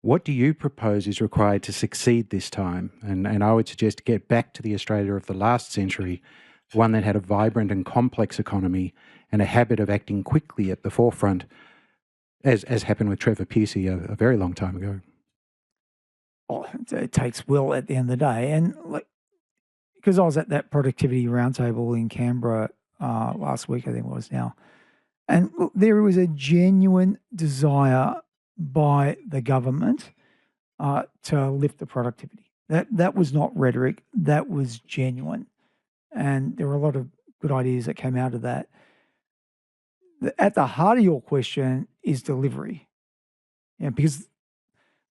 Speaker 3: What do you propose is required to succeed this time? And I would suggest to get back to the Australia of the last century, one that had a vibrant and complex economy and a habit of acting quickly at the forefront, as happened with Trevor Pearcey a very long time ago.
Speaker 2: Oh, it takes will at the end of the day. And because I was at that productivity roundtable in Canberra last week, I think it was now, and look, there was a genuine desire by the government to lift the productivity. That was not rhetoric. That was genuine. And there were a lot of good ideas that came out of that. At the heart of your question is delivery. Because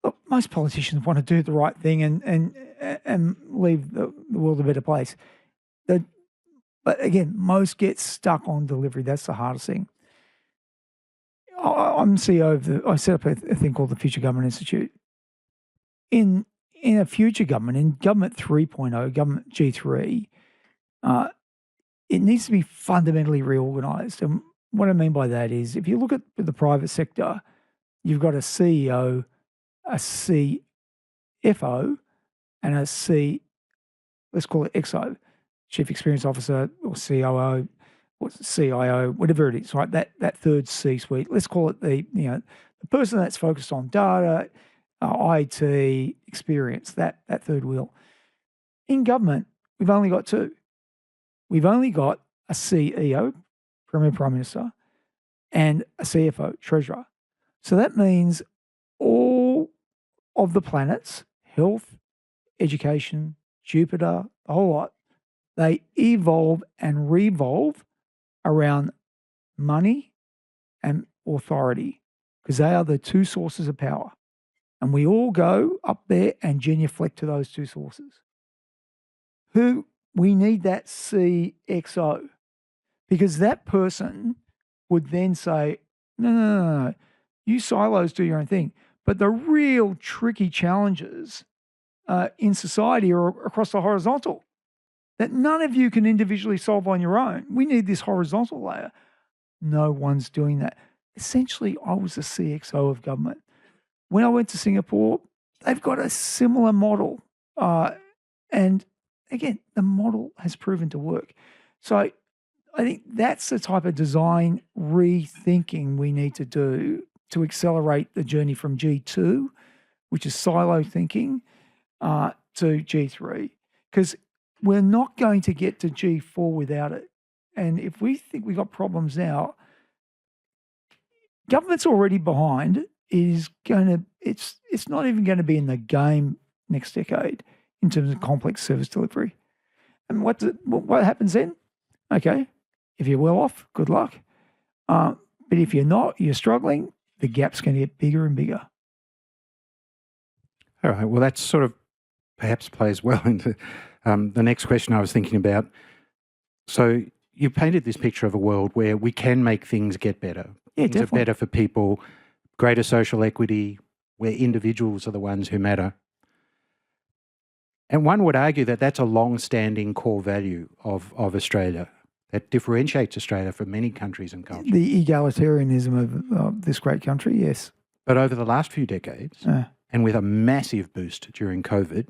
Speaker 2: look, most politicians want to do the right thing and leave the world a better place. But again, most get stuck on delivery. That's the hardest thing. I'm CEO I set up a thing called the Future Government Institute. In a future government, in Government 3.0, Government G3, it needs to be fundamentally reorganised. And what I mean by that is, if you look at the private sector, you've got a CEO, a CFO, and a let's call it XO, Chief Experience Officer, or COO, or CIO, whatever it is, right? That third C-suite. Let's call it the person that's focused on data, IT, experience, that third wheel. In government, we've only got two. We've only got a CEO, Premier Prime Minister, and a CFO, Treasurer. So that means all of the planets, health, education, Jupiter, the whole lot, they evolve and revolve around money and authority, because they are the two sources of power. And we all go up there and genuflect to those two sources. We need that CXO, because that person would then say, no, you silos do your own thing. But the real tricky challenges in society are across the horizontal, that none of you can individually solve on your own. We need this horizontal layer. No one's doing that. Essentially, I was the CXO of government. When I went to Singapore, they've got a similar model. And again, the model has proven to work. So I think that's the type of design rethinking we need to do to accelerate the journey from G2, which is silo thinking, to G3. Because we're not going to get to G4 without it. And if we think we've got problems now, government's already behind. It's not even going to be in the game next decade in terms of complex service delivery. And what happens then? Okay, if you're well off, good luck. But if you're not, you're struggling, the gap's going to get bigger and bigger.
Speaker 3: All right. Well, that sort of perhaps plays well into the next question I was thinking about. So you painted this picture of a world where we can make things get better.
Speaker 2: Yeah,
Speaker 3: things
Speaker 2: definitely.
Speaker 3: are better for people, greater social equity, where individuals are the ones who matter. And one would argue that that's a long-standing core value of Australia that differentiates Australia from many countries and cultures.
Speaker 2: The egalitarianism of this great country, yes.
Speaker 3: But over the last few decades, and with a massive boost during COVID,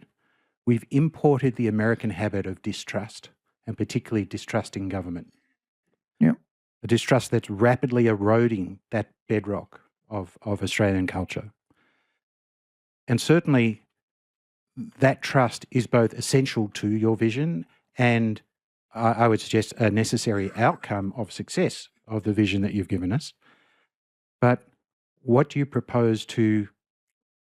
Speaker 3: we've imported the American habit of distrust, and particularly distrusting government.
Speaker 2: Yeah.
Speaker 3: A distrust that's rapidly eroding that bedrock of Australian culture. And certainly that trust is both essential to your vision and I would suggest a necessary outcome of success of the vision that you've given us. But what do you propose to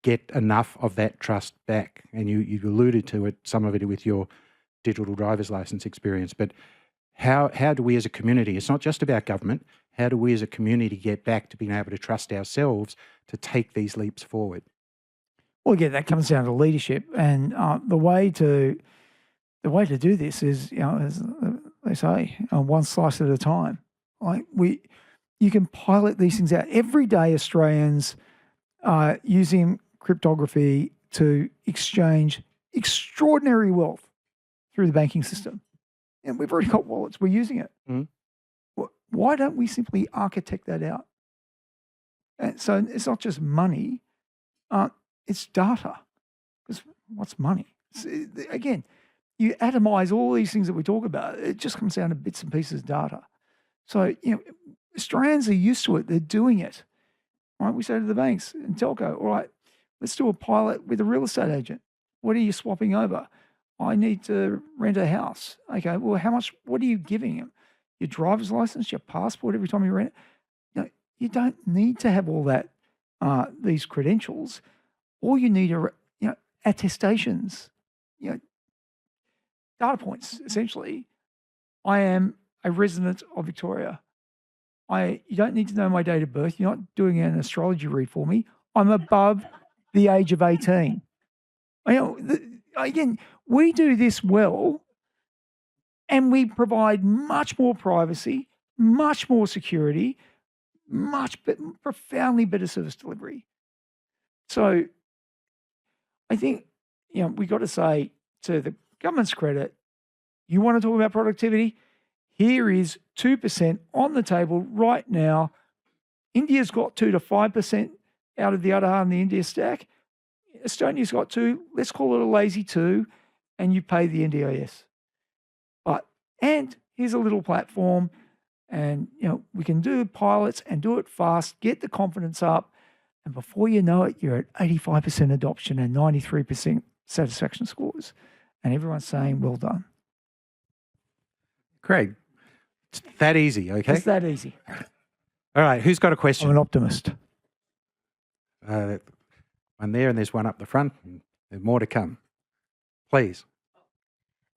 Speaker 3: get enough of that trust back? And you alluded to it, some of it with your digital driver's license experience, but how do we as a community, it's not just about government, how do we as a community get back to being able to trust ourselves to take these leaps forward?
Speaker 2: Well, again, that comes down to leadership, and the way to do this is, as they say, one slice at a time. You can pilot these things out every day. Australians are using cryptography to exchange extraordinary wealth through the banking system, and we've already got wallets. We're using it.
Speaker 3: Mm-hmm.
Speaker 2: Why don't we simply architect that out? And so it's not just money. It's data. Because what's money? Again, you atomize all these things that we talk about. It just comes down to bits and pieces of data. So, Australians are used to it. They're doing it. Right? We say to the banks and telco, all right, let's do a pilot with a real estate agent. What are you swapping over? I need to rent a house. Okay, well, how much? What are you giving them? Your driver's license, your passport every time you rent it? You don't need to have all that, these credentials. All you need are, attestations, data points, essentially. I am a resident of Victoria. You don't need to know my date of birth. You're not doing an astrology read for me. I'm above the age of 18. Again, we do this well, and we provide much more privacy, much more security, profoundly better service delivery. So I think, we got to say, to the government's credit, you want to talk about productivity? Here is 2% on the table right now. India's got 2 to 5% out of the other half of the India stack. Estonia's got 2. Let's call it a lazy 2, and you pay the NDIS. And here's a little platform, and we can do pilots and do it fast, get the confidence up, and before you know it, you're at 85% adoption and 93% satisfaction scores. And everyone's saying, well done.
Speaker 3: Craig, it's that easy, okay?
Speaker 2: It's that easy.
Speaker 3: All right, who's got a question?
Speaker 2: I'm an optimist.
Speaker 3: One there, and there's one up the front, and there's more to come. Please.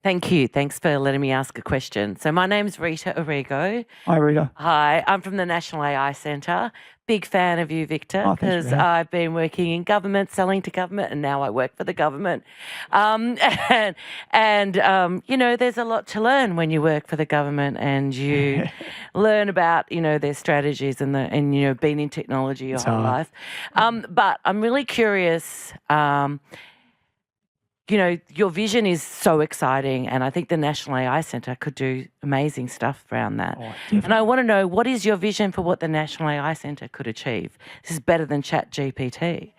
Speaker 4: Thank you. Thanks for letting me ask a question. So my name's Rita Arrigo.
Speaker 2: Hi, Rita.
Speaker 4: Hi, I'm from the National AI Centre. Big fan of you, Victor, because I've been working in government, selling to government, and now I work for the government. There's a lot to learn when you work for the government, and you learn about, their strategies and being in technology your whole life. But I'm really curious. Your vision is so exciting, and I think the National AI Centre could do amazing stuff around that. And I want to know, what is your vision for what the National AI Centre could achieve? This is better than ChatGPT.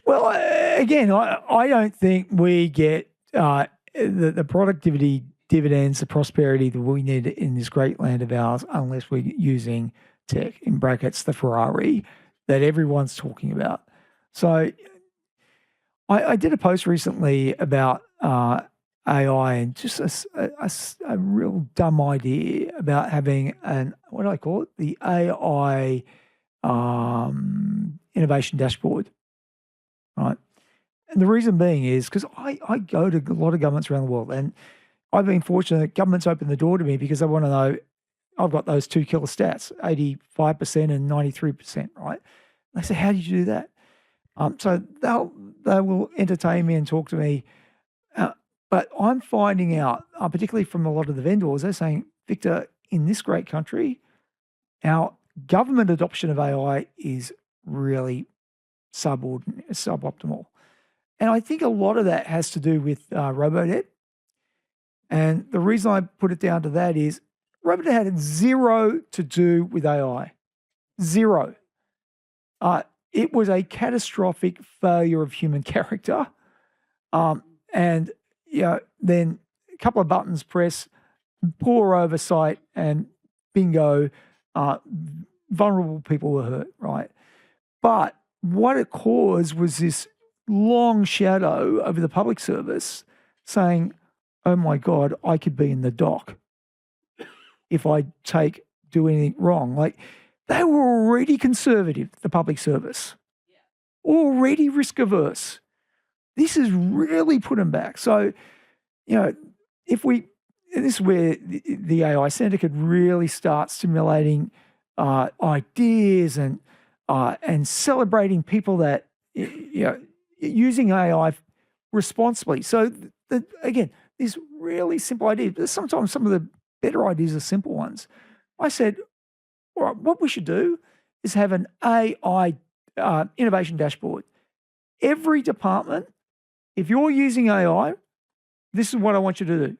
Speaker 2: Well, again, I don't think we get the productivity dividends, the prosperity that we need in this great land of ours unless we're using tech, in brackets, the Ferrari that everyone's talking about. So I did a post recently about AI and just a real dumb idea about having what do I call it? The AI innovation dashboard, right? And the reason being is because I go to a lot of governments around the world, and I've been fortunate that governments open the door to me because they want to know I've got those two killer stats, 85% and 93%, right? They say, how did you do that? So they will entertain me and talk to me. But I'm finding out, particularly from a lot of the vendors, they're saying, Victor, in this great country, our government adoption of AI is really suboptimal. And I think a lot of that has to do with Robodebt. And the reason I put it down to that is Robodebt had zero to do with AI. Zero. It was a catastrophic failure of human character. And then a couple of buttons press, poor oversight, and bingo, vulnerable people were hurt, right? But what it caused was this long shadow over the public service saying, oh my God, I could be in the dock if I do anything wrong. Like, they were already conservative, the public service, already risk averse. This has really put them back. So, this is where the AI Centre could really start stimulating ideas and celebrating people that, using AI responsibly. So, again, this really simple idea, but sometimes some of the better ideas are simple ones. I said, all right, what we should do is have an AI innovation dashboard. Every department, if you're using AI, this is what I want you to do.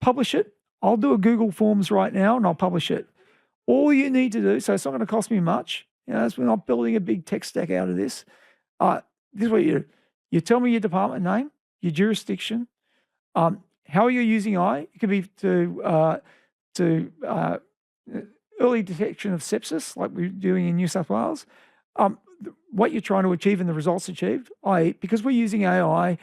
Speaker 2: Publish it. I'll do a Google Forms right now and I'll publish it. All you need to do, so it's not going to cost me much. We're not building a big tech stack out of this. This is what you do. You tell me your department name, your jurisdiction, how you're using AI. It could be to early detection of sepsis, like we're doing in New South Wales. What you're trying to achieve and the results achieved. Because we're using AI,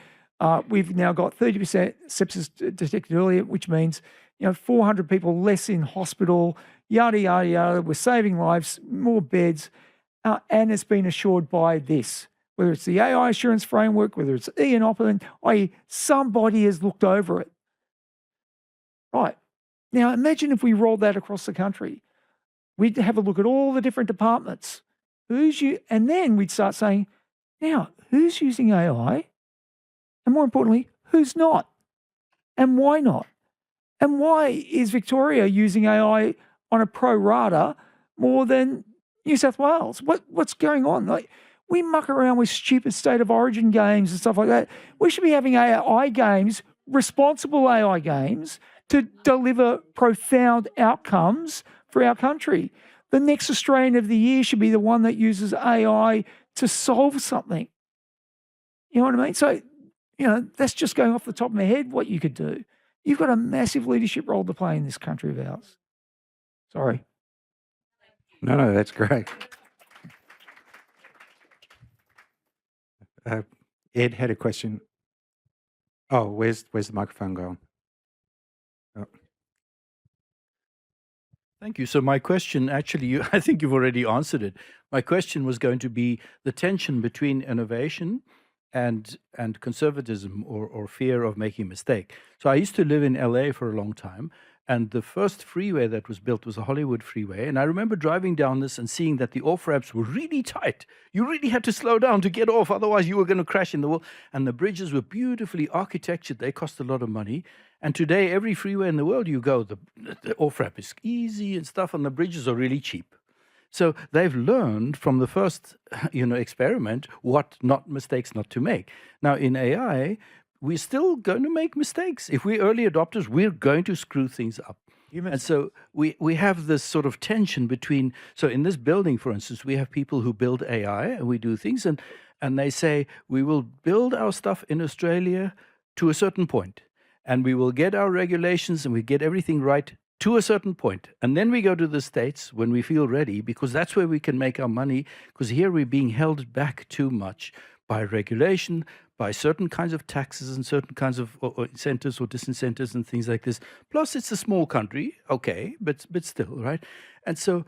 Speaker 2: we've now got 30% sepsis detected earlier, which means 400 people less in hospital, yada, yada, yada. We're saving lives, more beds, and it's been assured by this. Whether it's the AI assurance framework, whether it's Ian Opperman, i.e. somebody has looked over it. Right. Now imagine if we rolled that across the country. We'd have a look at all the different departments. And then we'd start saying, now, who's using AI? And more importantly, who's not? And why not? And why is Victoria using AI on a pro rata more than New South Wales? What's going on? Like, we muck around with stupid state of origin games and stuff like that. We should be having AI games, responsible AI games, to deliver profound outcomes for our country. The next Australian of the Year should be the one that uses AI to solve something. You know what I mean? So, that's just going off the top of my head what you could do. You've got a massive leadership role to play in this country of ours. Sorry.
Speaker 3: No, that's great. Ed had a question. Oh, where's the microphone going? Oh.
Speaker 8: Thank you. So my question, actually, I think you've already answered it. My question was going to be the tension between innovation and conservatism or fear of making a mistake. So I used to live in LA for a long time, and the first freeway that was built was a Hollywood freeway. And I remember driving down this and seeing that the off-ramps were really tight. You really had to slow down to get off, otherwise you were going to crash in the wall. And the bridges were beautifully architectured. They cost a lot of money. And today, every freeway in the world you go, the off-ramp is easy and stuff, and the bridges are really cheap. So they've learned from the first, experiment what mistakes not to make. Now in AI, we're still going to make mistakes. If we're early adopters, we're going to screw things up. And so we have this sort of tension between, so in this building, for instance, we have people who build AI and we do things and they say, we will build our stuff in Australia to a certain point, and we will get our regulations and we get everything right to a certain point. And then we go to the States when we feel ready, because that's where we can make our money, because here we're being held back too much by regulation, by certain kinds of taxes and certain kinds of or incentives or disincentives and things like this. Plus, it's a small country, okay, but still, right? And so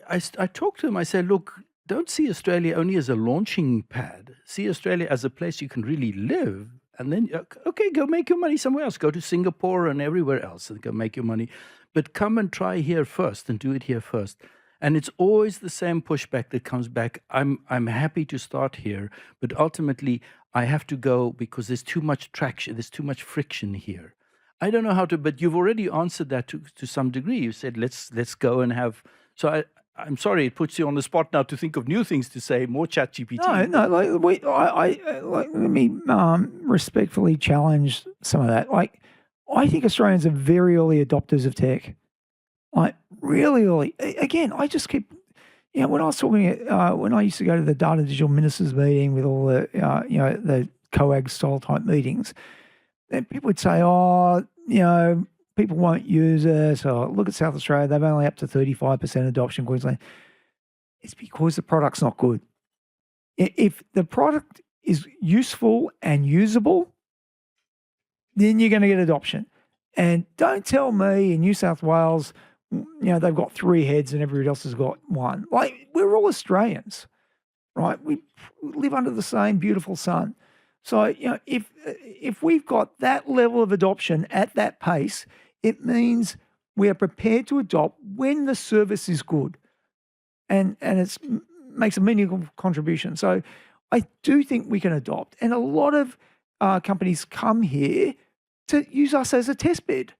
Speaker 8: I talked to him. I said, look, don't see Australia only as a launching pad. See Australia as a place you can really live. And then, okay, go make your money somewhere else. Go to Singapore and everywhere else and go make your money. But come and try here first and do it here first. And it's always the same pushback that comes back. I'm happy to start here, but ultimately I have to go because there's too much traction, there's too much friction here. I don't know how to, but you've already answered that to some degree. You said, let's go and have, so I'm sorry, it puts you on the spot now to think of new things to say, more ChatGPT.
Speaker 2: No, let me respectfully challenge some of that. Like, I think Australians are very early adopters of tech. Like, really early. Again, I just keep, when I was talking, when I used to go to the Data Digital Ministers meeting with all the, the COAG style type meetings, and people would say, people won't use it. Or look at South Australia, they've only up to 35% adoption, Queensland. It's because the product's not good. If the product is useful and usable, then you're going to get adoption. And don't tell me in New South Wales, they've got 3 heads and everybody else has got 1. Like, we're all Australians, right? We live under the same beautiful sun. So, if we've got that level of adoption at that pace, it means we are prepared to adopt when the service is good and it makes a meaningful contribution. So I do think we can adopt. And a lot of companies come here to use us as a test bed.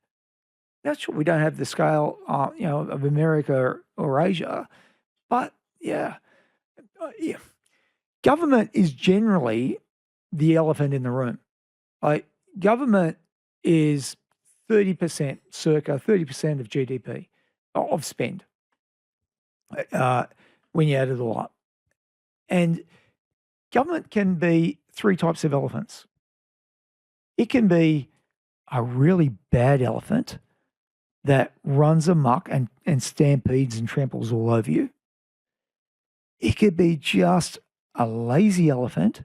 Speaker 2: Now, sure, we don't have the scale, of America or Asia, but government is generally the elephant in the room. Like, government is 30%, circa 30% of GDP of spend when you add it all up. And government can be 3 types of elephants. It can be a really bad elephant that runs amok and stampedes and tramples all over you. It could be just a lazy elephant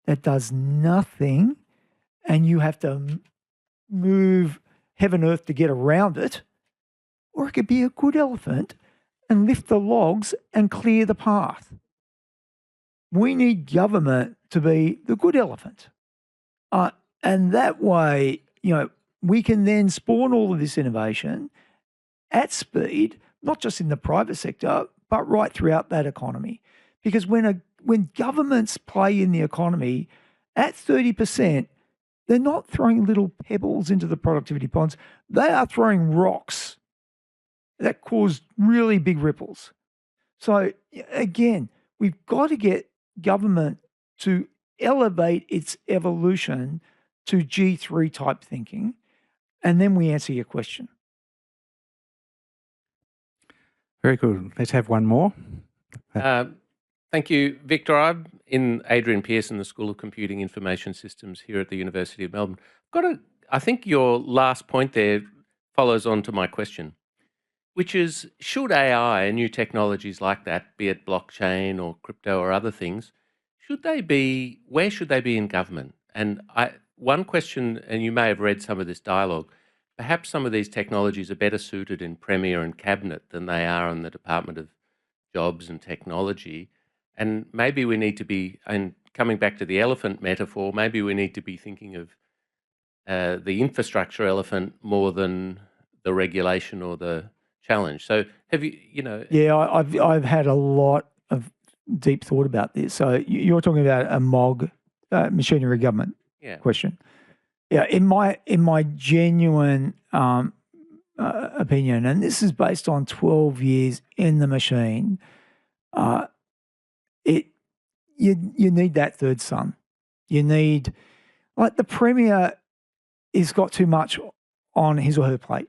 Speaker 2: that does nothing and you have to move heaven and earth to get around it. Or it could be a good elephant and lift the logs and clear the path. We need government to be the good elephant. And that way, we can then spawn all of this innovation at speed, not just in the private sector, but right throughout that economy. Because when governments play in the economy at 30%, they're not throwing little pebbles into the productivity ponds. They are throwing rocks that cause really big ripples. So again, we've got to get government to elevate its evolution to G3 type thinking, and then we answer your question.
Speaker 3: Very good. Let's have one more.
Speaker 9: Thank you, Victor. I'm in Adrian Pearson, the School of Computing Information Systems here at the University of Melbourne. I think your last point there follows on to my question, which is, should AI and new technologies like that, be it blockchain or crypto or other things, where should they be in government? And one question, and you may have read some of this dialogue, perhaps some of these technologies are better suited in Premier and Cabinet than they are in the Department of Jobs and Technology. And maybe we need to be, and coming back to the elephant metaphor, maybe we need to be thinking of the infrastructure elephant more than the regulation or the challenge. So have you,
Speaker 2: Yeah, I've had a lot of deep thought about this. So you're talking about a MOG, machinery government question. Yeah, in my genuine opinion, and this is based on 12 years in the machine, you need that third son. You need, like, the Premier has got too much on his or her plate.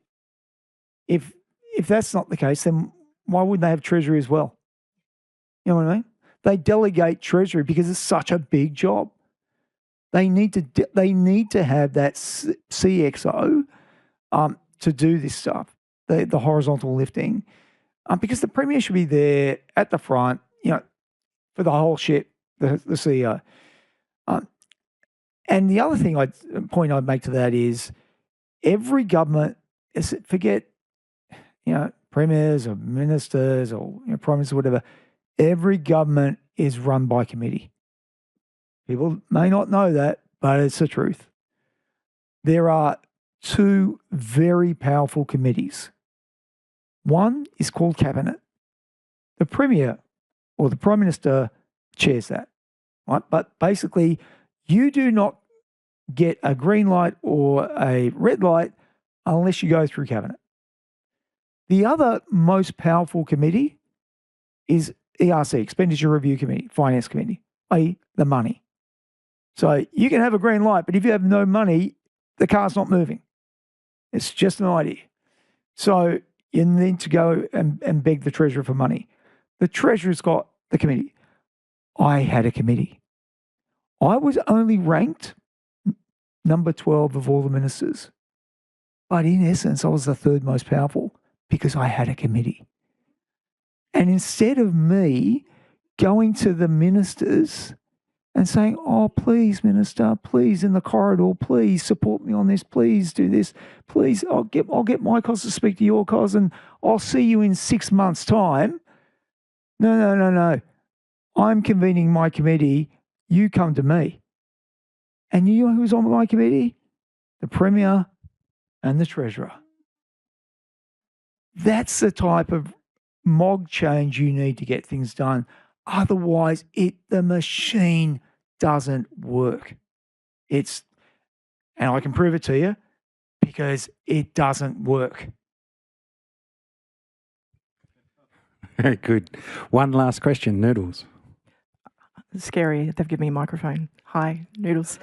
Speaker 2: If that's not the case, then why wouldn't they have Treasury as well? You know what I mean? They delegate Treasury because it's such a big job. They need to have that CXO to do this stuff, the horizontal lifting, because the Premier should be there at the front, for the whole ship, the CEO. And the other thing point I'd make to that is every government, forget, premiers or ministers or prime minister, whatever, every government is run by committee. People may not know that, but it's the truth. There are two very powerful committees. One is called Cabinet. The Premier or the Prime Minister chairs that, right? But basically, you do not get a green light or a red light unless you go through Cabinet. The other most powerful committee is ERC, Expenditure Review Committee, Finance Committee, i.e. the money. So you can have a green light, but if you have no money, the car's not moving. It's just an idea. So you need to go and beg the Treasurer for money. The Treasurer's got the committee. I had a committee. I was only ranked number 12 of all the ministers. But in essence, I was the third most powerful because I had a committee. And instead of me going to the ministers and saying, oh, please, Minister, please, in the corridor, please support me on this, please do this, please, I'll get my cause to speak to your cause and I'll see you in 6 months' time. No. I'm convening my committee. You come to me. And you know who's on my committee? The Premier and the Treasurer. That's the type of MOG change you need to get things done. Otherwise, the machine doesn't work. And I can prove it to you because it doesn't work.
Speaker 3: Very good. One last question, Noodles.
Speaker 10: Scary. They've given me a microphone. Hi, Noodles.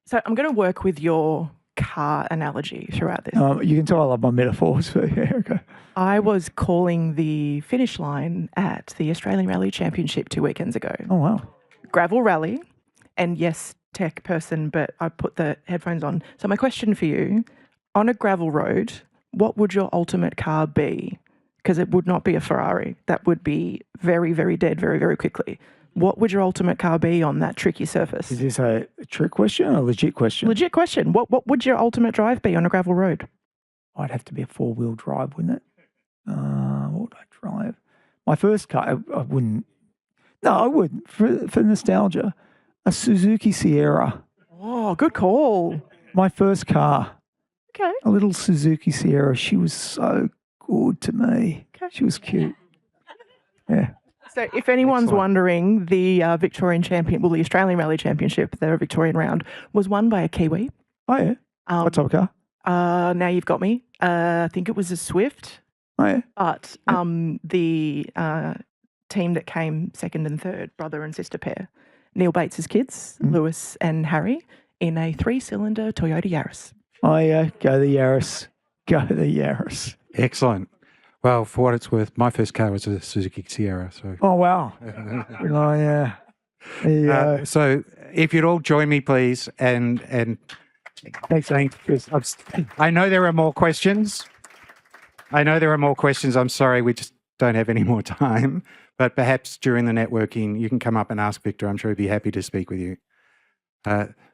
Speaker 10: So I'm going to work with your car analogy throughout this.
Speaker 2: You can tell I love my metaphors. So yeah, okay.
Speaker 10: I was calling the finish line at the Australian Rally Championship 2 weekends ago.
Speaker 2: Oh, wow.
Speaker 10: Gravel rally. And yes, tech person, but I put the headphones on. So my question for you, on a gravel road, what would your ultimate car be? Because it would not be a Ferrari. That would be very, very dead very, very quickly. What would your ultimate car be on that tricky surface?
Speaker 2: Is this a trick question or a legit question?
Speaker 10: Legit question. What would your ultimate drive be on a gravel road?
Speaker 2: I'd have to be a 4-wheel drive, wouldn't it? What would I drive? My first car, I wouldn't. No, I would. For nostalgia, a Suzuki Sierra.
Speaker 10: Oh, good call.
Speaker 2: My first car.
Speaker 10: Okay.
Speaker 2: A little Suzuki Sierra. She was so good to me.
Speaker 10: Okay.
Speaker 2: She was cute. Yeah.
Speaker 10: So if anyone's wondering, the Victorian champion, well, the Australian Rally Championship, the Victorian round, was won by a Kiwi.
Speaker 2: Oh, yeah. What type of car?
Speaker 10: Now you've got me. I think it was a Swift.
Speaker 2: Oh, yeah.
Speaker 10: But the team that came second and third, brother and sister pair, Neil Bates's kids, Lewis and Harry, in a 3-cylinder Toyota Yaris.
Speaker 2: Oh, yeah. Go the Yaris. Go the Yaris.
Speaker 3: Excellent. Well, for what it's worth, my first car was a Suzuki Sierra. So.
Speaker 2: Oh, wow. Oh, yeah.
Speaker 3: So if you'd all join me, please, and
Speaker 2: thanks, Chris.
Speaker 3: I know there are more questions. I'm sorry, we just don't have any more time. But perhaps during the networking, you can come up and ask Victor. I'm sure he'd be happy to speak with you.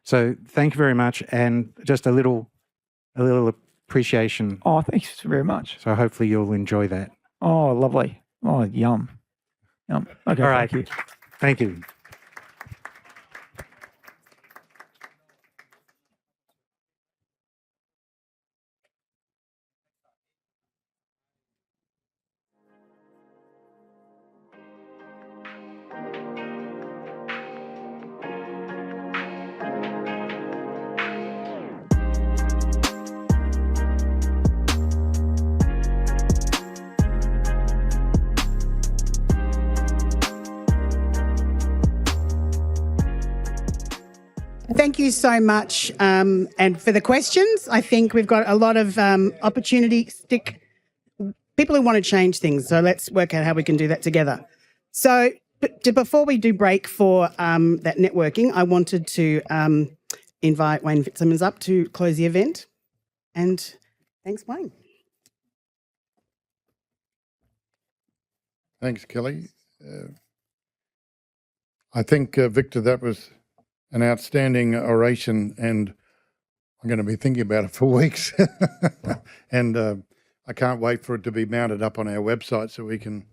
Speaker 3: So thank you very much, and just a little appreciation.
Speaker 2: Oh, thanks very much.
Speaker 3: So hopefully you'll enjoy that.
Speaker 2: Oh, lovely. Oh, yum. Okay,
Speaker 3: all right.
Speaker 2: Thank you.
Speaker 3: Thank you.
Speaker 1: Thank you so much. And for the questions, I think we've got a lot of opportunity, people who want to change things. So let's work out how we can do that together. So before we do break for that networking, I wanted to invite Wayne Fitzsimmons up to close the event. And thanks, Wayne.
Speaker 12: Thanks, Kelly. I think, Victor, that was
Speaker 11: an outstanding oration, and I'm going to be thinking about it for weeks. And I can't wait for it to be mounted up on our website so we can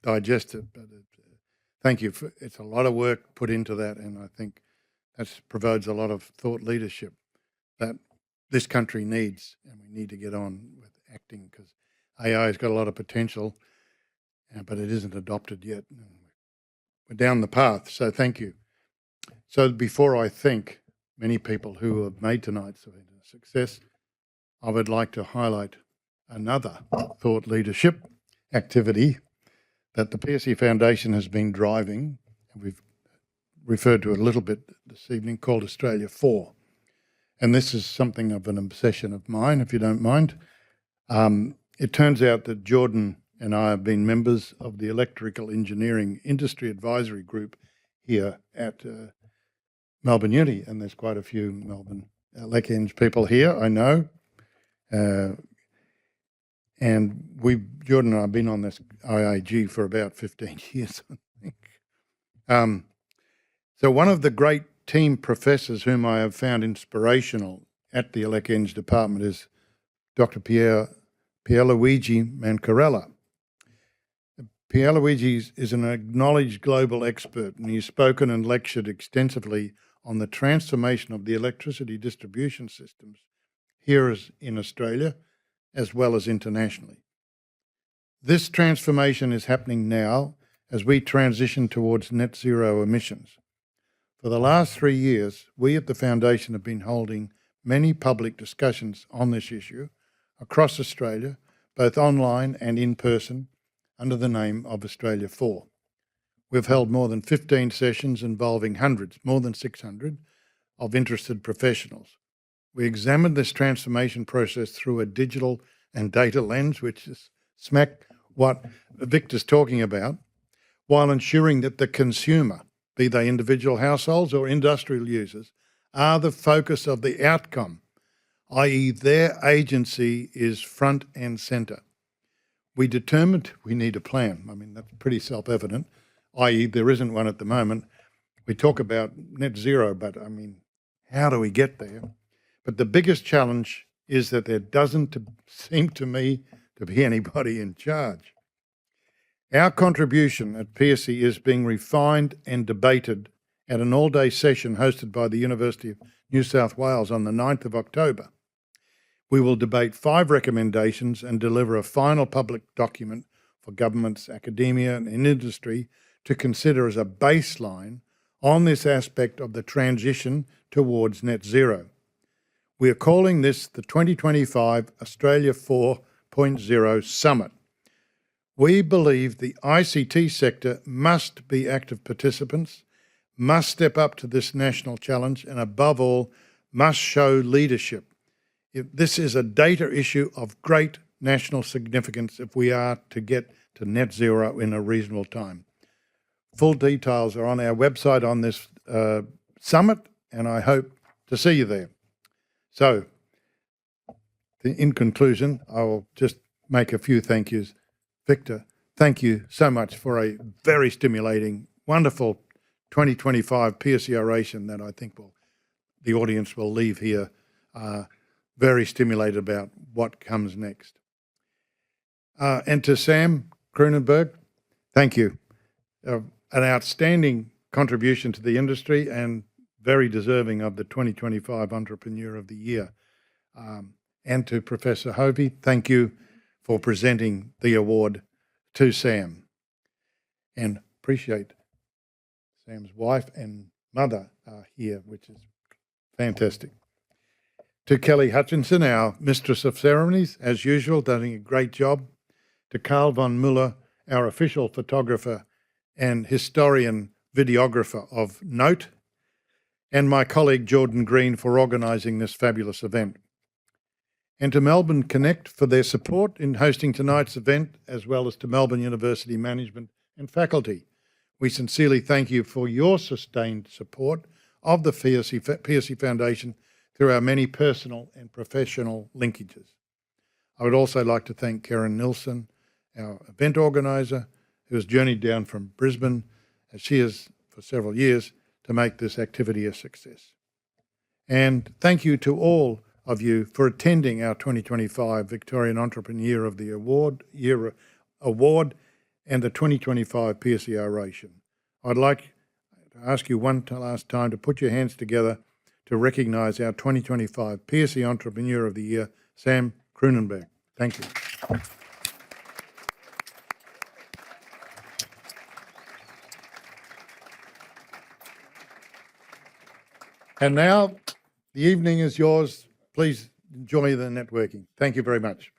Speaker 11: digest it. But thank you. It's a lot of work put into that, and I think that provides a lot of thought leadership that this country needs, and we need to get on with acting, because AI has got a lot of potential, but it isn't adopted yet. We're down the path, so thank you. So before I thank many people who have made tonight's event a success, I would like to highlight another thought leadership activity that the Pearcey Foundation has been driving, and we've referred to it a little bit this evening, called Australia 4. And this is something of an obsession of mine, if you don't mind. It turns out that Jordan and I have been members of the Electrical Engineering Industry Advisory Group here at Melbourne Uni, and there's quite a few Melbourne LECEng people here, I know. And Jordan and I have been on this IAG for about 15 years, I think. So one of the great team professors whom I have found inspirational at the LECEng department is Dr. Pierluigi Mancarella. Pierluigi is an acknowledged global expert, and he's spoken and lectured extensively on the transformation of the electricity distribution systems here in Australia, as well as internationally. This transformation is happening now as we transition towards net zero emissions. For the last 3 years, we at the Foundation have been holding many public discussions on this issue across Australia, both online and in person, under the name of Australia 4. We've held more than 15 sessions involving hundreds, more than 600, of interested professionals. We examined this transformation process through a digital and data lens, which is smack what Victor's talking about, while ensuring that the consumer, be they individual households or industrial users, are the focus of the outcome, i.e. their agency is front and centre. We determined we need a plan. I mean, that's pretty self-evident, i.e. there isn't one at the moment. We talk about net zero, but I mean, how do we get there? But the biggest challenge is that there doesn't seem to me to be anybody in charge. Our contribution at Pearcey is being refined and debated at an all-day session hosted by the University of New South Wales on the 9th of October. We will debate 5 recommendations and deliver a final public document for governments, academia and industry to consider as a baseline on this aspect of the transition towards net zero. We are calling this the 2025 Australia 4.0 Summit. We believe the ICT sector must be active participants, must step up to this national challenge, and above all, must show leadership. This is a data issue of great national significance if we are to get to net zero in a reasonable time. Full details are on our website on this summit, and I hope to see you there. So, in conclusion, I will just make a few thank yous. Victor, thank you so much for a very stimulating, wonderful 2025 Pearcey Oration that I think the audience will leave here very stimulated about what comes next. And to Sam Kroonenberg, thank you. An outstanding contribution to the industry and very deserving of the 2025 Entrepreneur of the Year. And to Professor Hovey, thank you for presenting the award to Sam. And appreciate Sam's wife and mother are here, which is fantastic. To Kelly Hutchinson, our Mistress of Ceremonies, as usual, doing a great job. To Carl von Muller, our official photographer and historian videographer of note. And my colleague Jordan Green for organising this fabulous event. And to Melbourne Connect for their support in hosting tonight's event, as well as to Melbourne University management and faculty. We sincerely thank you for your sustained support of the Pearcey Foundation through our many personal and professional linkages. I would also like to thank Karen Nilsson, our event organiser, who has journeyed down from Brisbane, as she has for several years, to make this activity a success. And thank you to all of you for attending our 2025 Victorian Entrepreneur of the Award and the 2025 Pearcey Oration. I'd like to ask you one last time to put your hands together to recognise our 2025 Pearcey Entrepreneur of the Year, Sam Kroonenberg. Thank you. And now, the evening is yours. Please enjoy the networking. Thank you very much.